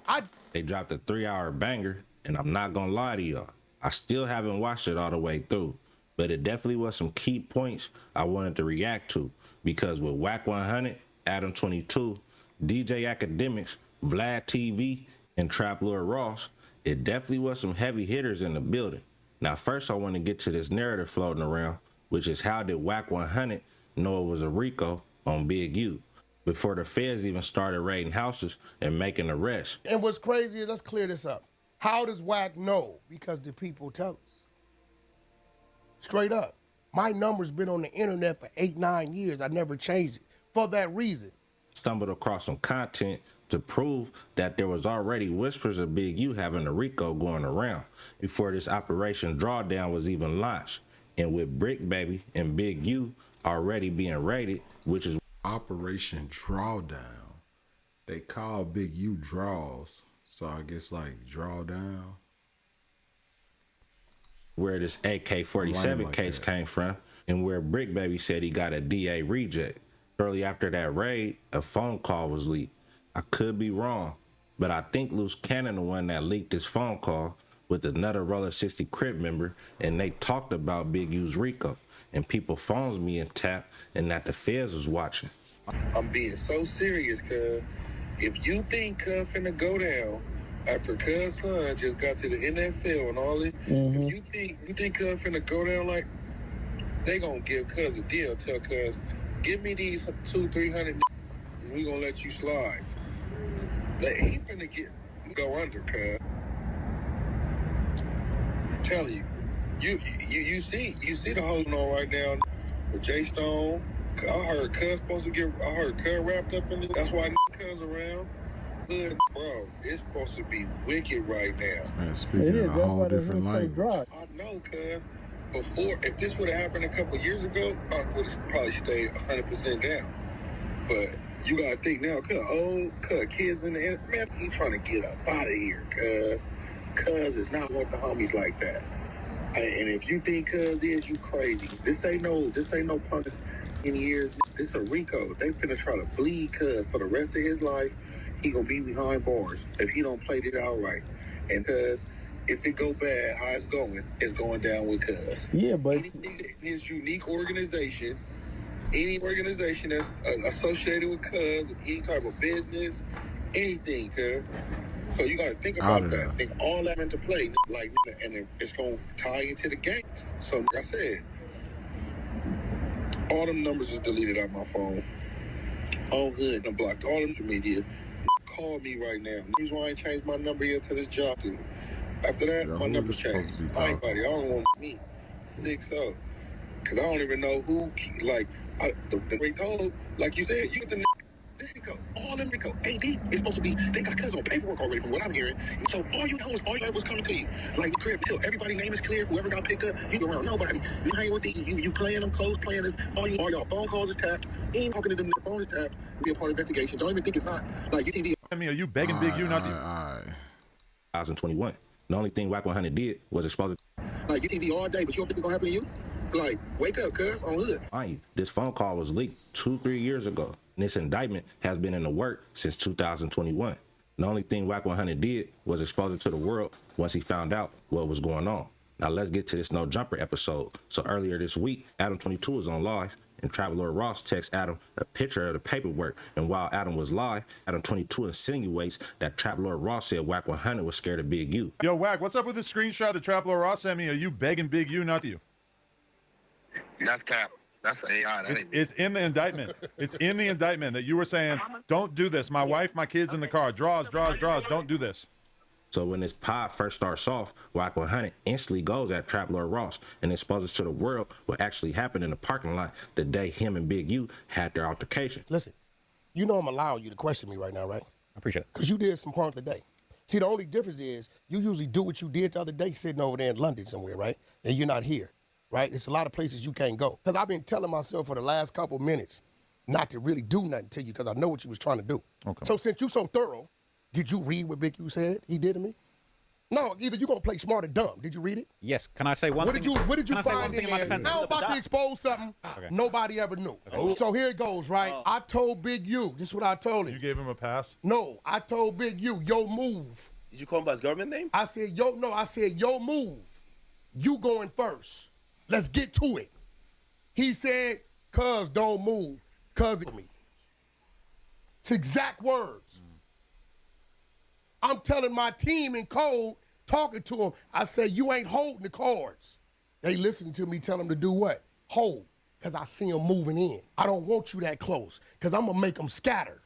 They dropped a 3-hour banger, and I'm not gonna lie to y'all, I still haven't watched it all the way through, but it definitely was some key points I wanted to react to, because with Wack100, Adam 22, DJ Academics, Vlad TV, and Traplore Ross, it definitely was some heavy hitters in the building. Now first I want to get to this narrative floating around, which is how did Wack100 know it was a Rico on Big U before the feds even started raiding houses and making arrests? And what's crazy is, let's clear this up. How does Wack know? Because the people tell us. Straight up. My number's been on the internet for 8-9 years. I never changed it for that reason. Stumbled across some content to prove that there was already whispers of Big U having a Rico going around before this Operation Drawdown was even launched. And with Bricc Baby and Big U already being raided, which is Operation Drawdown. They call Big U draws, so I guess like drawdown. Where this AK-47 case came from, and where Bricc Baby said he got a DA reject. Shortly after that raid, a phone call was leaked. I could be wrong, but I think Luce Cannon the one that leaked this phone call with another Roller 60 Crip member, and they talked about Big U's Rico, and people phones me and tapped, and that the feds was watching. I'm being so serious, cuz if you think cuz finna go down after cuz son just got to the NFL and all this, if you think cuz finna go down, like, they gonna give cuz a deal, tell cuz, give me these 200-300 and we gonna let you slide. Like, he finna go under, cuz. I'm telling you, you see the holding on right now with J Stone. I heard cuz wrapped up in this. That's why cuz around. Hood, bro, it's supposed to be wicked right now. Man, speaking in a whole different language. I know, cuz. Before, if this would have happened a couple of years ago, I would have probably stayed 100% down. But you gotta think now, cuz kids in the end, man, he trying to get up out of here, cuz is not with the homies like that. And if you think cuz is, you crazy. This ain't no punch in years. This a Rico. They finna try to bleed cuz for the rest of his life. He gonna be behind bars if he don't play it out right. And cuz if it go bad, how it's going down with cuz. Yeah, but his unique organization, any organization that's associated with cuz, any type of business, anything, cuz. So you gotta think about that. Think all that into play, like, and it's gonna tie into the game. So like I said, all them numbers is deleted out my phone. All hood, I blocked all them media. Call me right now. The reason why I ain't changed my number yet to this job, dude. After that, my number changed. Anybody, I don't want me 6-0. Cause I don't even know who, like, the Rico, like you said, you get the Rico, all them Rico, AD is supposed to be, they got cuz on paperwork already from what I'm hearing. So all you heard was coming to you. Like, crib, till everybody's name is clear, whoever got picked up, you go around, nobody. You hang with you playing them close, playing this, all y'all phone calls is tapped, ain't talking to them, the phone is tapped, be a part of the investigation. Don't even think it's not, like, you TV. I mean, are you begging Big U not to? 2021. The only thing Wack100 did was expose it. Like, you TV all day, but you don't think it's gonna happen to you? Like, wake up, cuz, on hood. Mind you, this phone call was leaked 2-3 years ago, and this indictment has been in the work since 2021. The only thing Wack100 did was expose it to the world once he found out what was going on. Now let's get to this No Jumper episode. So earlier this week, Adam 22 was on live, and Traplore Ross texts Adam a picture of the paperwork, and while Adam was live, Adam 22 insinuates that Traplore Ross said Wack100 was scared of Big U. Yo, Wack, what's up with the screenshot that Traplore Ross sent me? Are you begging Big U not to? That's cap. That's AI. It's in the indictment. It's in the indictment that you were saying, don't do this. My wife, my kids in the car. Draws. Don't do this. So when this pod first starts off, Wack100 instantly goes at Traplore Ross and exposes to the world what actually happened in the parking lot the day him and Big U had their altercation. Listen, you know I'm allowing you to question me right now, right? I appreciate it. Because you did some part today. See, the only difference is you usually do what you did the other day sitting over there in London somewhere, right? And you're not here, right? It's a lot of places you can't go. Because I've been telling myself for the last couple minutes not to really do nothing to you because I know what you was trying to do. Okay. So since you so thorough, did you read what Big U said he did to me? No, either you gonna play smart or dumb. Did you read it? Yes. Can I say one What thing? did you Can I say one find thing in in my there? defense? Now I'm about to expose something nobody ever knew. So here it goes, right? I told Big U. This is what I told him. You gave him a pass? No, I told Big U, yo move. Did you call him by his government name? I said, yo move. You going first. Let's get to it. He said, cuz don't move. Cuz of me. It's exact words. I'm telling my team in code, talking to them, I say, you ain't holding the cards. They listen to me tell them to do what? Hold, because I see them moving in. I don't want you that close, because I'm going to make them scatter.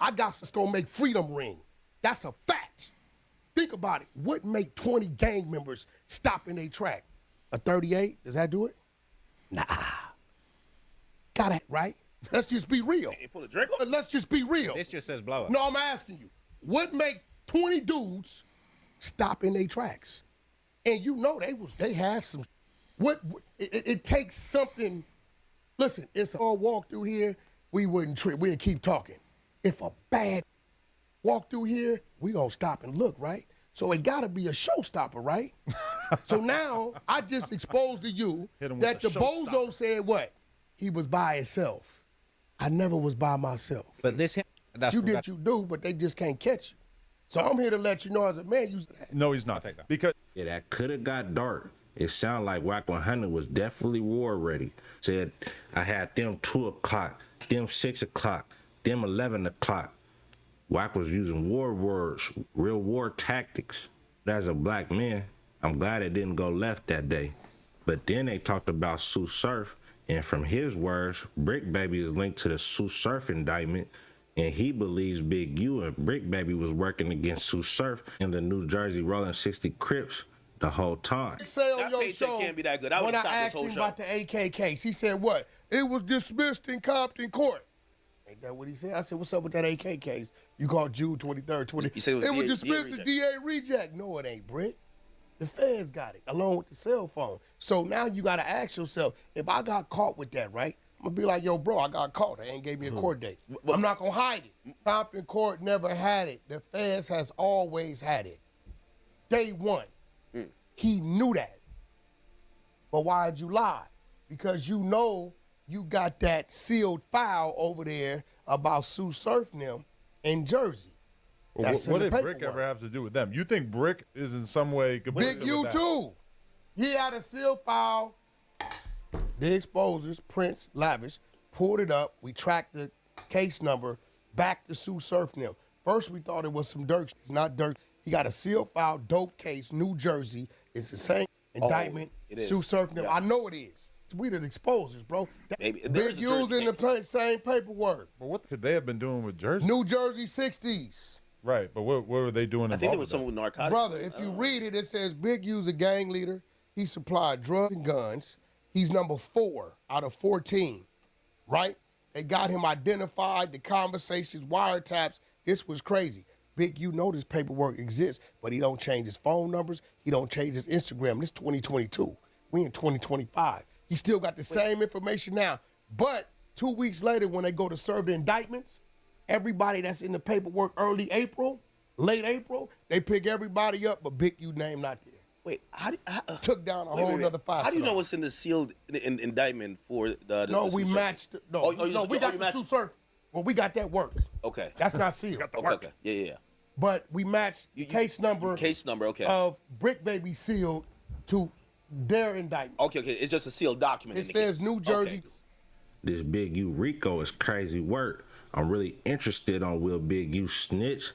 I got to go make freedom ring. That's a fact. Think about it. What make 20 gang members stop in their track? A 38? Does that do it? Nah. Got it, right? Let's just be real. Pull a Draco? Let's just be real. This just says blow up. No, I'm asking you. What make 20 dudes stop in their tracks? And you know they had some. It takes something. Listen, it's a walk through here. We wouldn't trip. We'd keep talking. If a bad walk through here, we gonna stop and look, right? So it gotta be a showstopper, right? So now I just exposed to you that the bozo said what? He was by himself. I never was by myself. But this, you do, but they just can't catch you. So I'm here to let you know as a man, use that. No, he's not. Because that could have got dark. It sounded like Wack100 was definitely war ready. Said I had them 2 o'clock, them 6 o'clock, them 11 o'clock. Wack was using war words, real war tactics. As a black man, I'm glad it didn't go left that day. But then they talked about Sue Surf, and from his words, Bricc Baby is linked to the Sue Surf indictment, and he believes Big U and Bricc Baby was working against Sue Surf in the New Jersey Rolling 60 Crips the whole time. Say on That your paycheck show, can't be that good. I when would've I stopped this asked whole him show. about the AK case, he said what? It was dismissed in Compton court. Ain't that what he said? I said, what's up with that AK case? You called June 23rd, 20. He said it was DA dismissed as DA reject. No, it ain't, Bricc. The feds got it, along with the cell phone. So now you got to ask yourself, if I got caught with that, right? I'm going to be like, yo, bro, I got caught. They ain't gave me a court date. I'm not going to hide it. Compton court never had it. The feds has always had it. Day one. He knew that. But why'd you lie? Because you know you got that sealed file over there about Sue Surf and them in Jersey. Well, what did Bricc ever have to do with them? You think Bricc is in some way complicit Big U with that? too. He had a sealed file. The exposers, Prince, Lavish, pulled it up. We tracked the case number back to Sue Surf and them. First we thought it was some dirt. It's not dirt. He got a sealed file, dope case, New Jersey. It's the same indictment. It is. Sue Surf and them. Yeah. I know it is. We the exposers, bro. Maybe. Big U's in the same paperwork. Well, what could they have been doing with Jersey? New Jersey 60s. Right, but what were they doing? I think there was someone with narcotics. Brother, if you read it, it says Big U's a gang leader. He supplied drugs and guns. He's number 4 out of 14, right? They got him identified, the conversations, wiretaps. This was crazy. Big U know this paperwork exists, but he don't change his phone numbers. He don't change his Instagram. This 2022. We in 2025. He still got the same information now. But 2 weeks later, when they go to serve the indictments, everybody that's in the paperwork early April, late April, they pick everybody up, but Big U name not there. Wait, took down a whole nother 5. How do you know what's in the sealed indictment for the No, the we Sue Surf? matched. No, we got the Sue Surf. Well, we got that work. Okay. That's not sealed. Okay. Yeah. But we matched case number. Case number. Okay. Of Bricc Baby sealed to their indictment. Okay. It's just a sealed document. It says New Jersey. This Big U Rico is crazy work. I'm really interested on will Big U snitch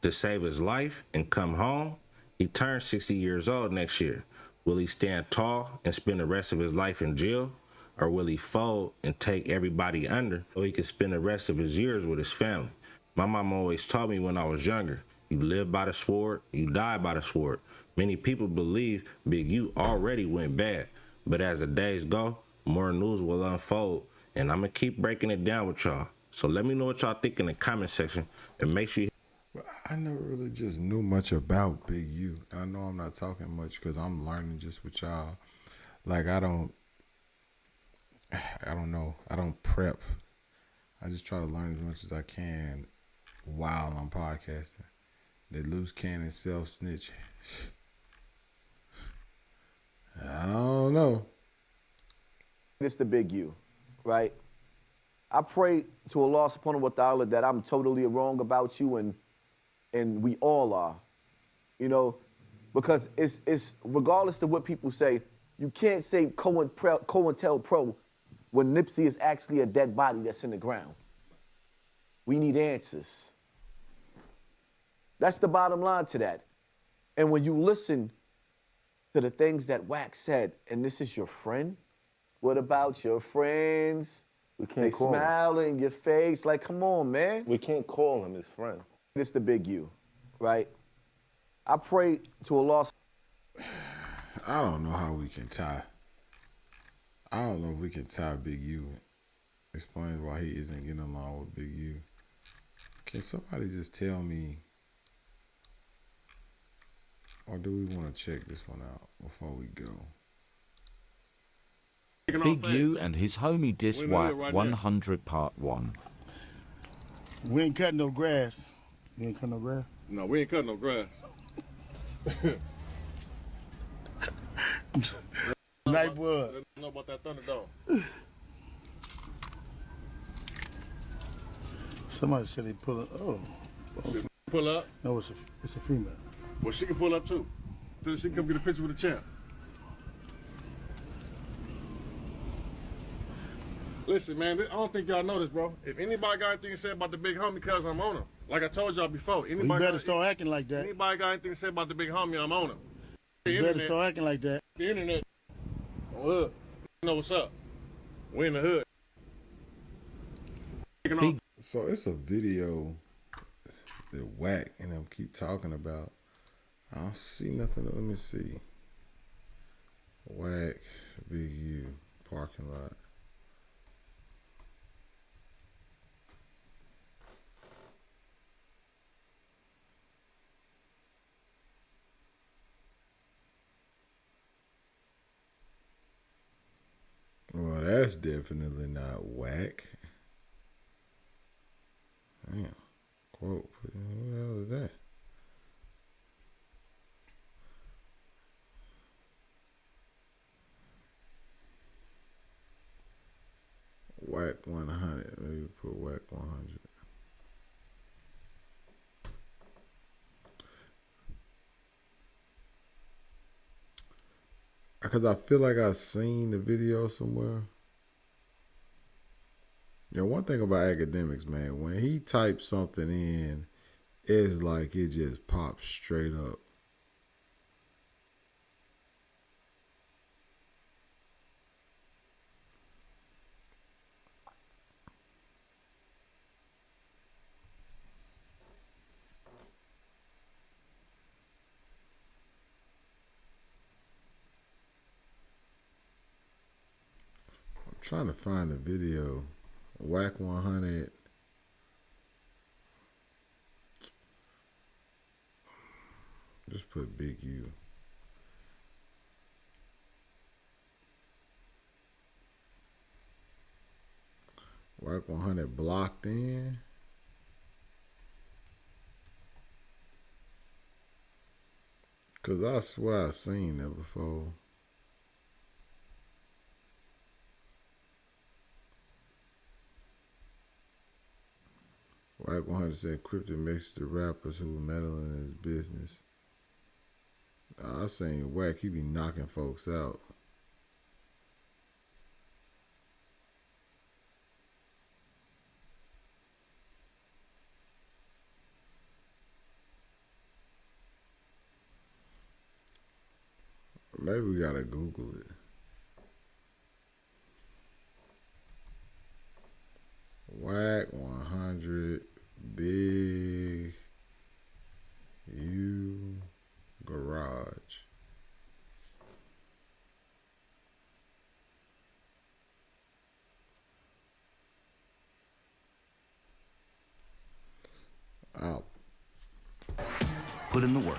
to save his life and come home? He turns 60 years old next year. Will he stand tall and spend the rest of his life in jail? Or will he fold and take everybody under so he can spend the rest of his years with his family? My mom always taught me when I was younger, you live by the sword, you die by the sword. Many people believe Big U already went bad, but as the days go, more news will unfold, and I'm gonna keep breaking it down with y'all. So let me know what y'all think in the comment section, and make sure you... But I never really just knew much about Big U. And I know I'm not talking much because I'm learning just with y'all. Like, I don't know. I don't prep. I just try to learn as much as I can while I'm podcasting. That Luce Cannon self-snitch I don't know. It's the big U, right? I pray to Allah subhanahu wa ta'ala that I'm totally wrong about you and we all are, you know, because it's regardless of what people say, you can't say COINTELPRO when Nipsey is actually a dead body that's in the ground. We need answers. That's the bottom line to that. And when you listen to the things that Wack said, and this is your friend, what about your friends? We can't they call him. smile in your face, like, come on, man. We can't call him his friend. It's the big U, right? I pray to Allah. I don't know how we can tie. I don't know if we can tie Big U. Explain why he isn't getting along with Big U. Can somebody just tell me, or do we want to check this one out before we go? Big U and his homie diss Wack100 Part 1. We ain't cutting no grass. We ain't cutting no grass? No, we ain't cutting no grass. Nightwood. Know about that Thunderdome. Somebody said they pull up. Oh. Pull up? No, it's a female. Well, she can pull up too. So she can come get a picture with the champ. Listen, man, I don't think y'all know this, bro. If anybody got anything to say about the big homie, cuz I'm on him. Like I told y'all before. You better start acting like that. Anybody got anything to say about the big homie, I'm on him. You better start acting like that. The internet. On hood. You know what's up. We in the hood. So it's a video that Wack and them keep talking about. I don't see nothing. Let me see. Wack, Big U, parking lot. Well, that's definitely not Wack. Damn. Quote. What the hell is that? Wack100. Maybe put Wack100. Because I feel like I've seen the video somewhere. Yeah, one thing about academics, man, when he types something in, it's like it just pops straight up. I'm trying to find the video. Wack100. Just put Big U. Wack100 blocked in. Cause I swear I seen that before. Wack100 said Cryptic makes the rappers who meddle in his business. I seen Wack, he be knocking folks out. Maybe we gotta Google it. Wack100 Big U Garage. Out. Put in the work.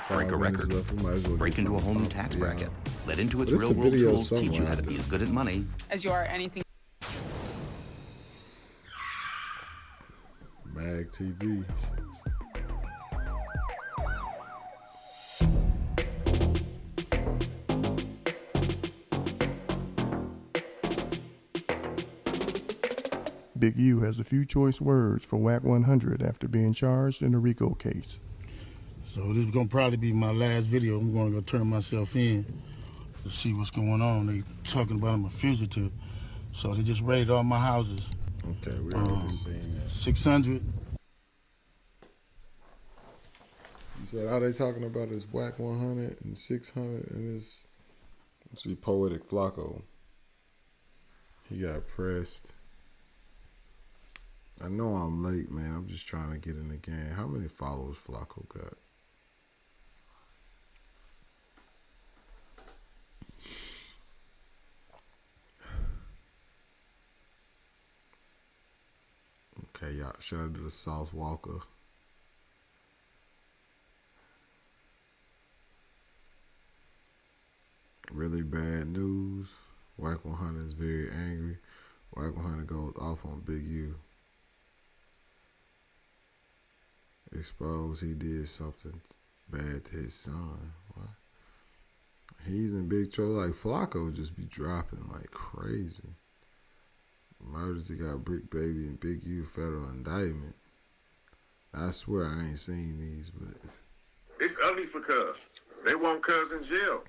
Break a record. Break into a whole new tax bracket. Let into its real-world tools teach you how to be as good at money as you are anything. Mag TV. Big U has a few choice words for Wack100 after being charged in the Rico case. So this is gonna probably be my last video. I'm gonna go turn myself in to see what's going on. They talking about I'm a fugitive. So they just raided all my houses. Okay, we already seen that. 600. He said all they talking about is Wack100 and 600 and this. Let's see, Poetic Flacco. He got pressed. I know I'm late, man. I'm just trying to get in the game. How many followers Flacco got? Okay, y'all. Should I do the Sauce Walker? Really bad news. Wack100 is very angry. Wack100 goes off on Big U. Exposed he did something bad to his son. What? He's in big trouble. Like Flacco just be dropping like crazy. Murders that got Bricc Baby and Big U federal indictment. I swear I ain't seen these, but it's ugly for Cuz. They want Cuz in jail.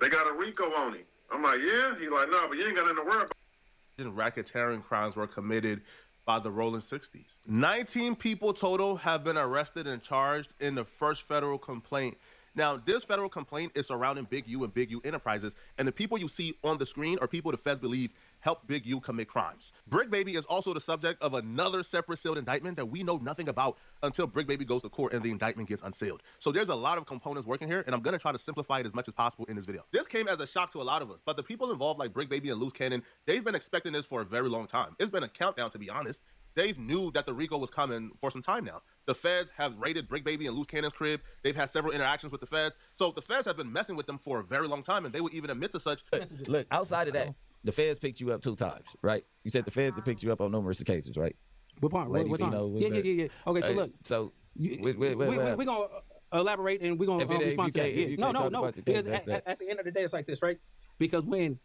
They got a Rico on him. I'm like, yeah? He like, no, but you ain't got nothing to worry about. Racketeering crimes were committed by the Rolling 60s. 19 people total have been arrested and charged in the first federal complaint. Now, this federal complaint is surrounding Big U and Big U Enterprises, and the people you see on the screen are people the feds believe helped Big U commit crimes. Bricc Baby is also the subject of another separate sealed indictment that we know nothing about until Bricc Baby goes to court and the indictment gets unsealed. So there's a lot of components working here, and I'm gonna try to simplify it as much as possible in this video. This came as a shock to a lot of us, but the people involved like Bricc Baby and Luce Cannon, they've been expecting this for a very long time. It's been a countdown, to be honest. They knew that the Rico was coming for some time now. The feds have raided Bricc Baby and Luce Cannon's crib. They've had several interactions with the feds. So the feds have been messing with them for a very long time, and they would even admit to such. Look, outside of that, the feds picked you up 2 times, right? You said the feds have picked you up on numerous occasions, right? What part? Lady what time? Fino, Yeah. Okay, so look. So we're going to elaborate and we're going to respond to that. Yeah. No. Because at the end of the day, it's like this, right? Because when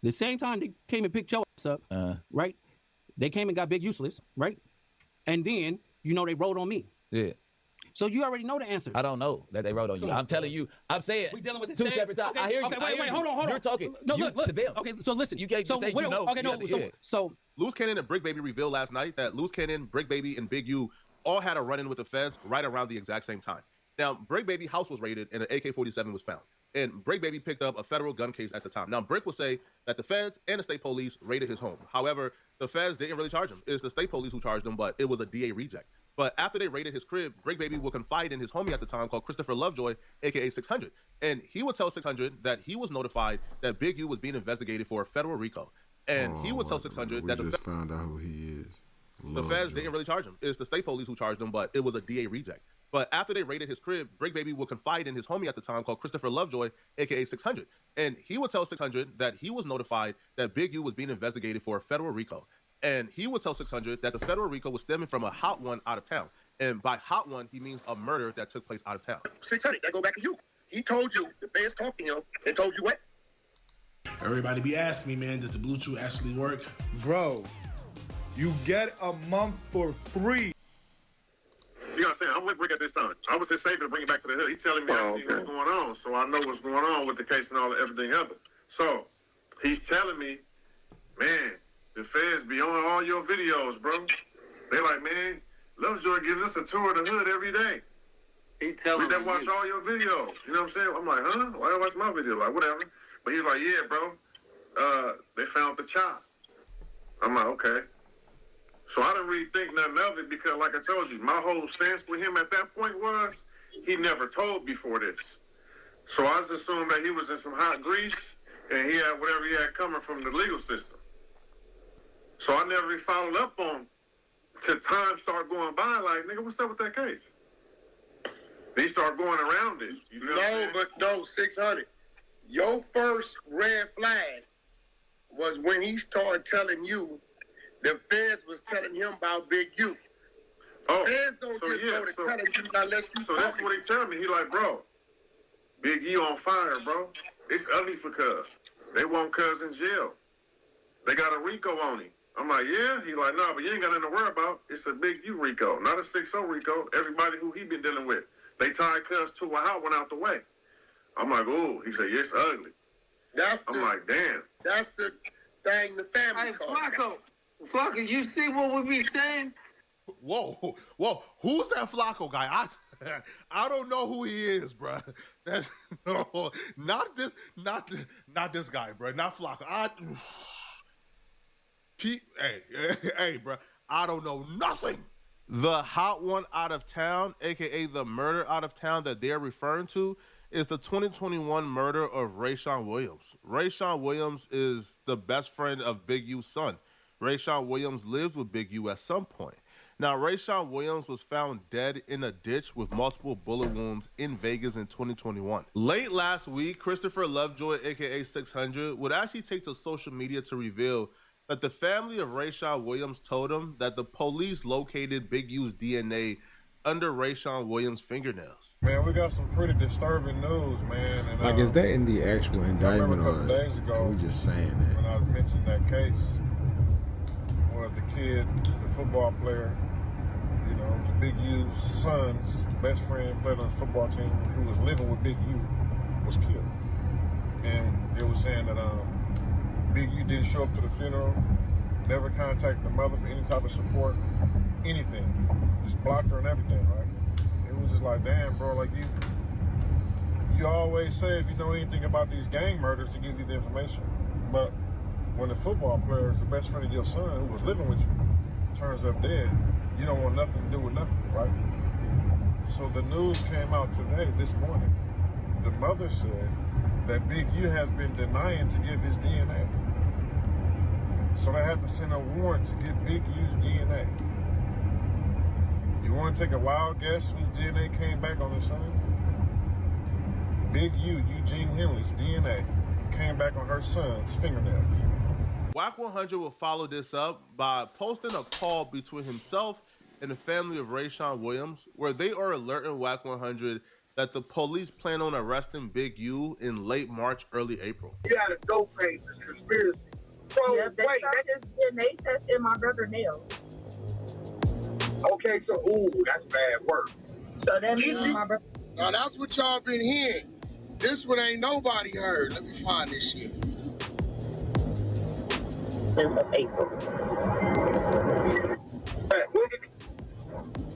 the same time they came and picked your ass up, right? They came and got Big Useless, right? And then, they wrote on me. Yeah. So you already know the answer. I don't know that they wrote on you. I'm telling you. I'm saying we dealing with two separate times. Okay, I hear you. Okay, wait, hold on. You're talking. No, look. To them. Okay, so listen. You can't just say you know. Okay, no. So Luce Cannon and Bricc Baby revealed last night that Luce Cannon, Bricc Baby, and Big U all had a run-in with the feds right around the exact same time. Now, Bricc Baby house was raided and an AK-47 was found. And Bricc Baby picked up a federal gun case at the time. Now, Bricc will say that the feds and the state police raided his home. However, the feds didn't really charge him. It's the state police who charged him, but it was a DA reject. But after they raided his crib, Bricc Baby will confide in his homie at the time called Christopher Lovejoy, a.k.a. 600. And he would tell 600 that he was notified that Big U was being investigated for a federal RICO. And he would tell 600 that we just found out who he is. The feds didn't really charge him. It's the state police who charged him, but it was a DA reject. But after they raided his crib, Bricc Baby will confide in his homie at the time called Christopher Lovejoy, a.k.a. 600. And he would tell 600 that he was notified that Big U was being investigated for a federal RICO. And he would tell 600 that the federal RICO was stemming from a hot one out of town. And by hot one, he means a murder that took place out of town. 600, that go back to you. He told you, the feds talked to him, and told you what? Everybody be asking me, man, does the Blue Chew actually work? Bro, you get a month for free. You know what I'm saying? I'm with Bricc at this time. I was his savior to bring it back to the hood. He's telling me everything that's going on, so I know what's going on with the case and everything else. So he's telling me, man, the feds be on all your videos, bro. They like, man, Lovejoy gives us a tour of the hood every day. He telling me. We watch all your videos. You know what I'm saying? I'm like, huh? Why do I watch my video? Like, whatever. But he's like, yeah, bro. They found the chop. I'm like, okay. So I didn't really think nothing of it because, like I told you, my whole stance with him at that point was he never told before this. So I just assumed that he was in some hot grease and he had whatever he had coming from the legal system. So I never really followed up on till time started going by like, nigga, what's up with that case? They start going around it. You know No, 600. Your first red flag was when he started telling you the feds was telling him about Big U. Oh, feds don't go to telling you unless you so that's what he telling me. He like, bro, Big U on fire, bro. It's ugly for Cuz. They want Cuz in jail. They got a RICO on him. I'm like, yeah. He like, nah, but you ain't got nothing to worry about. It's a Big U Rico, not a 6-0 Rico. Everybody who he been dealing with, they tied Cuz to a house, went out the way. I'm like, ooh. He said, yeah, it's ugly. I'm like, damn. That's the thing the family called. Flacco, you see what we be saying? Whoa. Who's that Flacco guy? I don't know who he is, bro. That's no, not this guy, bro. Not Flacco. Hey, bro. I don't know nothing. The hot one out of town, aka the murder out of town that they're referring to, is the 2021 murder of Rayshawn Williams. Rayshawn Williams is the best friend of Big U's son. Rayshawn Williams lives with Big U at some point. Now, Rayshawn Williams was found dead in a ditch with multiple bullet wounds in Vegas in 2021. Late last week, Christopher Lovejoy, aka 600, would actually take to social media to reveal that the family of Rayshawn Williams told him that the police located Big U's DNA under Rayshawn Williams' fingernails. Man, we got some pretty disturbing news, man. And, like, is that in the actual indictment, or are we just saying that? When I mentioned that case where the kid, the football player, you know, Big U's son's best friend played on the football team, who was living with Big U, was killed. And it was saying that Big U didn't show up to the funeral, never contacted the mother for any type of support, anything. Just blocked her and everything, right? It was just like, damn, bro, like you always say if you know anything about these gang murders to give you the information. But when the football player is the best friend of your son who was living with you, turns up dead, you don't want nothing to do with nothing, right? So the news came out today, this morning. The mother said that Big U has been denying to give his DNA. So they had to send a warrant to get Big U's DNA. You want to take a wild guess whose DNA came back on his son? Big U, Eugene Henley's DNA, came back on her son's fingernails. Wack100 will follow this up by posting a call between himself and the family of Rayshawn Williams, where they are alerting Wack100 that the police plan on arresting Big U in late March, early April. You gotta go pay this conspiracy. So, yeah, they got his DNA test in my brother's nails. Okay, so, ooh, that's bad work. So that means my brother. Now, that's what y'all been hearing. This one ain't nobody heard. Let me find this shit. Since of April. Hey,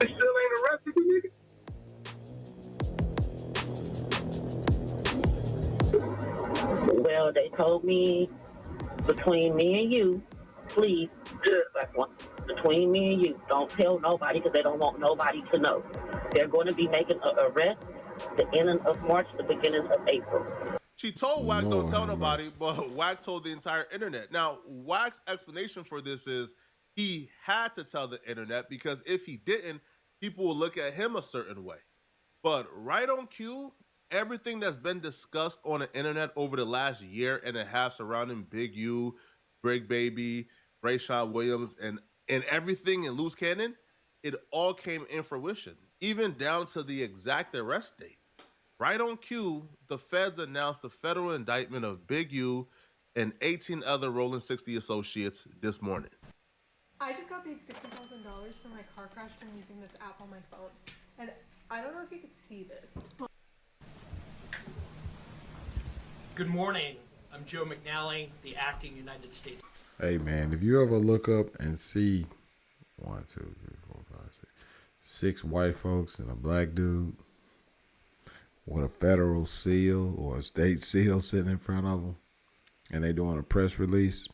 they still ain't arrested you, nigga? Well, they told me between me and you, please, between me and you, don't tell nobody because they don't want nobody to know. They're going to be making an arrest the ending of March, the beginning of April. She told Wack don't tell nobody, but Wack told the entire internet. Now, Wack's explanation for this is he had to tell the internet because if he didn't, people will look at him a certain way. But right on cue, everything that's been discussed on the internet over the last year and a half surrounding Big U, Bricc Baby, Rayshawn Williams, and everything in loose cannon, it all came in fruition, even down to the exact arrest date. Right on cue, the feds announced the federal indictment of Big U and 18 other Rolling 60 associates this morning. I just got paid $60,000 for my car crash from using this app on my phone. And I don't know if you could see this. Good morning. I'm Joe McNally, the acting United States. Hey, man, if you ever look up and see 6 white folks and a black dude with a federal seal or a state seal sitting in front of them, and they doing a press release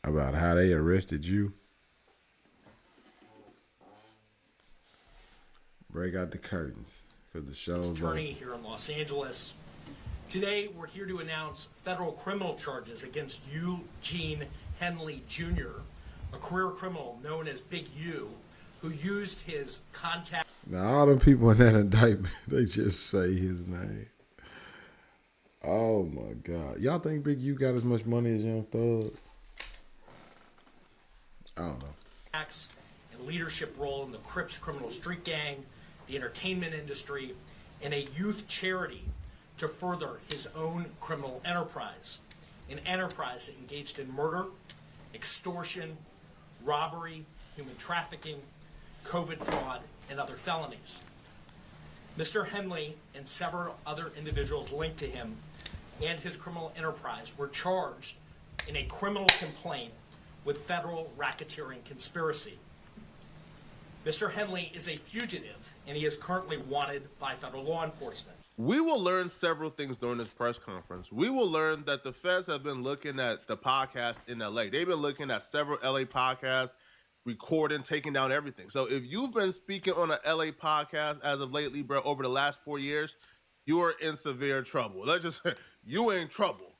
about how they arrested you, break out the curtains because the show's attorney here in Los Angeles. Today, we're here to announce federal criminal charges against Eugene Henley Jr., a career criminal known as Big U, who used his contact. Now, all them people in that indictment, they just say his name. Oh, my God. Y'all think Big U got as much money as Young Thug? I don't know. And leadership role in the Crips criminal street gang, the entertainment industry, and a youth charity to further his own criminal enterprise. An enterprise that engaged in murder, extortion, robbery, human trafficking, COVID fraud, and other felonies. Mr. Henley and several other individuals linked to him and his criminal enterprise were charged in a criminal complaint with federal racketeering conspiracy. Mr. Henley is a fugitive, and he is currently wanted by federal law enforcement. We will learn several things during this press conference. We will learn that the feds have been looking at the podcast in LA. They've been looking at several LA podcasts, recording, taking down everything. So if you've been speaking on an LA podcast as of lately, bro, over the last 4 years, you are in severe trouble. You in trouble.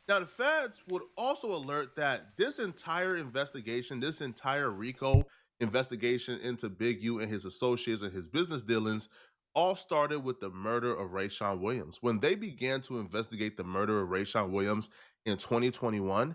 Now, the feds would also alert that this entire investigation, this entire Rico investigation into Big U and his associates and his business dealings all started with the murder of Rayshawn Williams. When they began to investigate the murder of Rayshawn Williams in 2021,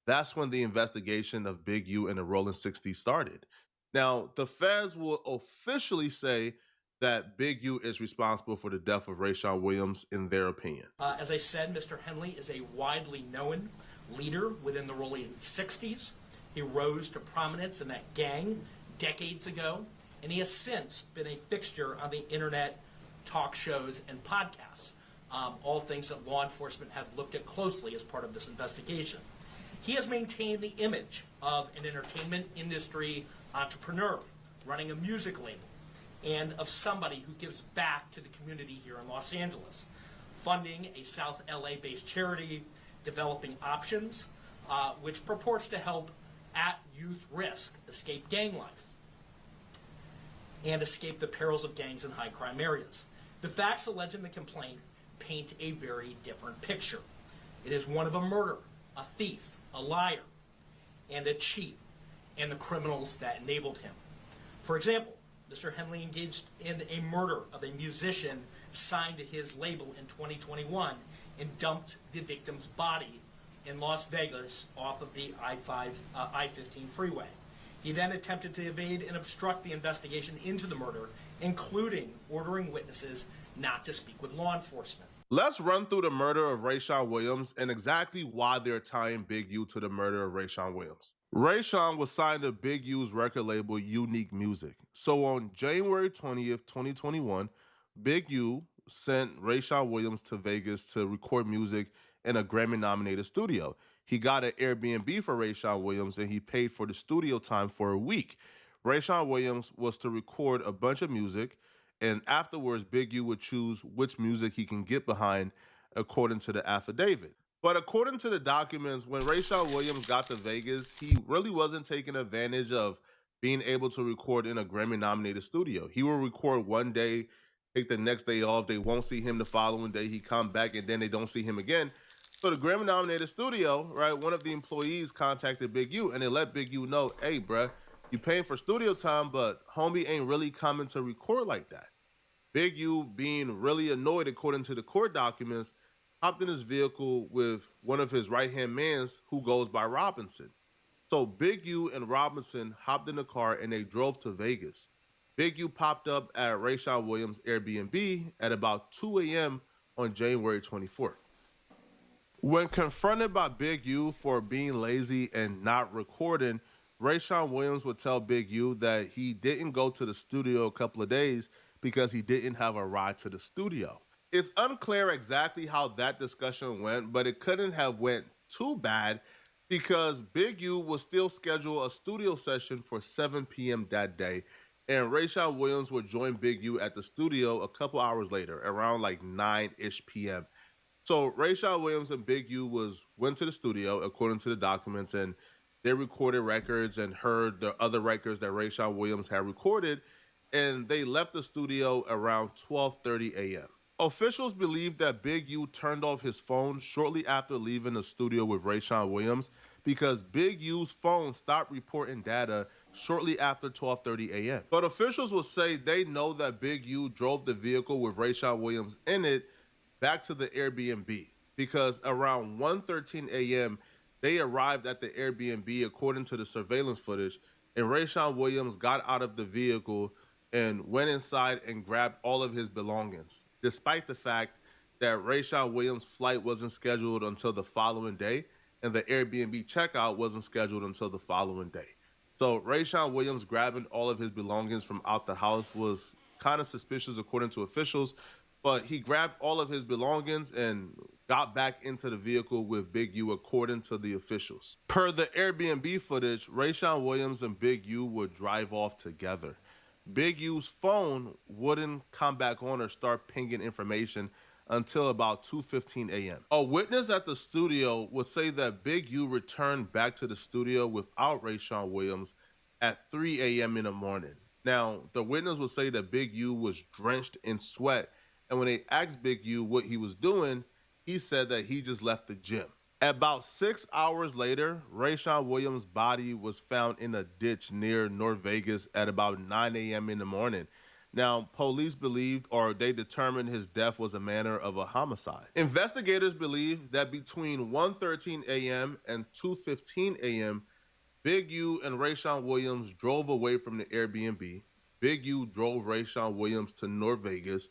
that's when the investigation of Big U and the Rolling 60s started. Now, the feds will officially say that Big U is responsible for the death of Rayshawn Williams, in their opinion. As I said, Mr. Henley is a widely known leader within the Rolling 60s. He rose to prominence in that gang decades ago, and he has since been a fixture on the internet, talk shows, and podcasts, all things that law enforcement have looked at closely as part of this investigation. He has maintained the image of an entertainment industry entrepreneur running a music label, and of somebody who gives back to the community here in Los Angeles, funding a South LA-based charity, developing options, which purports to help at youth risk escape gang life and escape the perils of gangs in high crime areas. The facts alleged in the complaint paint a very different picture. It is one of a murderer, a thief, a liar, and a cheat, and the criminals that enabled him. For example, Mr. Henley engaged in a murder of a musician signed to his label in 2021 and dumped the victim's body in Las Vegas off of the I-15 freeway. He then attempted to evade and obstruct the investigation into the murder, including ordering witnesses not to speak with law enforcement. Let's run through the murder of Rayshawn Williams and exactly why they're tying Big U to the murder of Rayshawn Williams. Rayshawn was signed to Big U's record label, Unique Music. So on January 20th, 2021, Big U sent Rayshawn Williams to Vegas to record music in a Grammy-nominated studio. He got an Airbnb for Rayshawn Williams, and he paid for the studio time for a week. Rayshawn Williams was to record a bunch of music, and afterwards, Big U would choose which music he can get behind according to the affidavit. But according to the documents, when Rayshawn Williams got to Vegas, he really wasn't taking advantage of being able to record in a Grammy-nominated studio. He will record one day, take the next day off. They won't see him the following day. He come back, and then they don't see him again. So the Grammy-nominated studio, right, one of the employees contacted Big U, and they let Big U know, hey, bruh, you paying for studio time, but homie ain't really coming to record like that. Big U, being really annoyed according to the court documents, hopped in his vehicle with one of his right-hand mans who goes by Robinson. So Big U and Robinson hopped in the car and they drove to Vegas. Big U popped up at Rayshawn Williams' Airbnb at about 2 a.m. on January 24th. When confronted by Big U for being lazy and not recording, Rayshawn Williams would tell Big U that he didn't go to the studio a couple of days because he didn't have a ride to the studio. It's unclear exactly how that discussion went, but it couldn't have went too bad because Big U would still schedule a studio session for 7 p.m. that day, and Rayshawn Williams would join Big U at the studio a couple hours later, around like 9-ish p.m. So Rayshawn Williams and Big U went to the studio, according to the documents, and they recorded records and heard the other records that Rayshawn Williams had recorded, and they left the studio around 12:30 a.m. Officials believe that Big U turned off his phone shortly after leaving the studio with Rayshawn Williams because Big U's phone stopped reporting data shortly after 12:30 a.m. But officials will say they know that Big U drove the vehicle with Rayshawn Williams in it back to the Airbnb because around 1:13 a.m. they arrived at the Airbnb according to the surveillance footage, and Rayshawn Williams got out of the vehicle and went inside and grabbed all of his belongings, despite the fact that Rayshawn Williams' flight wasn't scheduled until the following day, and the Airbnb checkout wasn't scheduled until the following day. So Rayshawn Williams grabbing all of his belongings from out the house was kind of suspicious according to officials, but he grabbed all of his belongings and got back into the vehicle with Big U according to the officials. Per the Airbnb footage, Rayshawn Williams and Big U would drive off together. Big U's phone wouldn't come back on or start pinging information until about 2:15 a.m. A witness at the studio would say that Big U returned back to the studio without Rayshawn Williams at 3 a.m. in the morning. Now, the witness would say that Big U was drenched in sweat, and when they asked Big U what he was doing, he said that he just left the gym. About 6 hours later, Rayshawn Williams' body was found in a ditch near North Vegas at about 9 a.m. in the morning. Now, police believed, or they determined, his death was a manner of a homicide. Investigators believe that between 1:13 a.m. and 2:15 a.m., Big U and Rayshawn Williams drove away from the Airbnb. Big U drove Rayshawn Williams to North Vegas,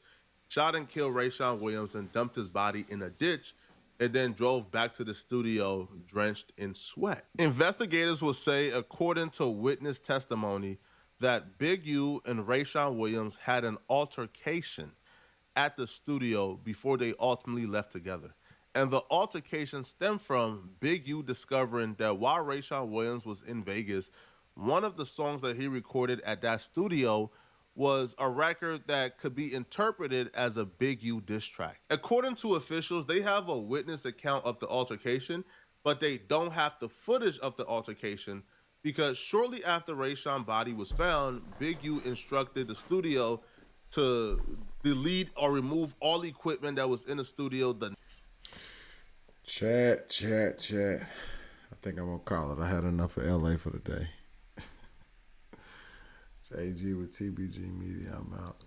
shot and killed Rayshawn Williams, and dumped his body in a ditch, and then drove back to the studio drenched in sweat. Investigators will say, according to witness testimony, that Big U and Rayshawn Williams had an altercation at the studio before they ultimately left together. And the altercation stemmed from Big U discovering that while Rayshawn Williams was in Vegas, one of the songs that he recorded at that studio was a record that could be interpreted as a Big U diss track. According to officials, they have a witness account of the altercation, but they don't have the footage of the altercation, because shortly after Rayshawn's body was found, Big U instructed the studio to delete or remove all equipment that was in the studio. Chat. I think I'm going to call it. I had enough of LA for the day. It's AG with TBG Media. I'm out.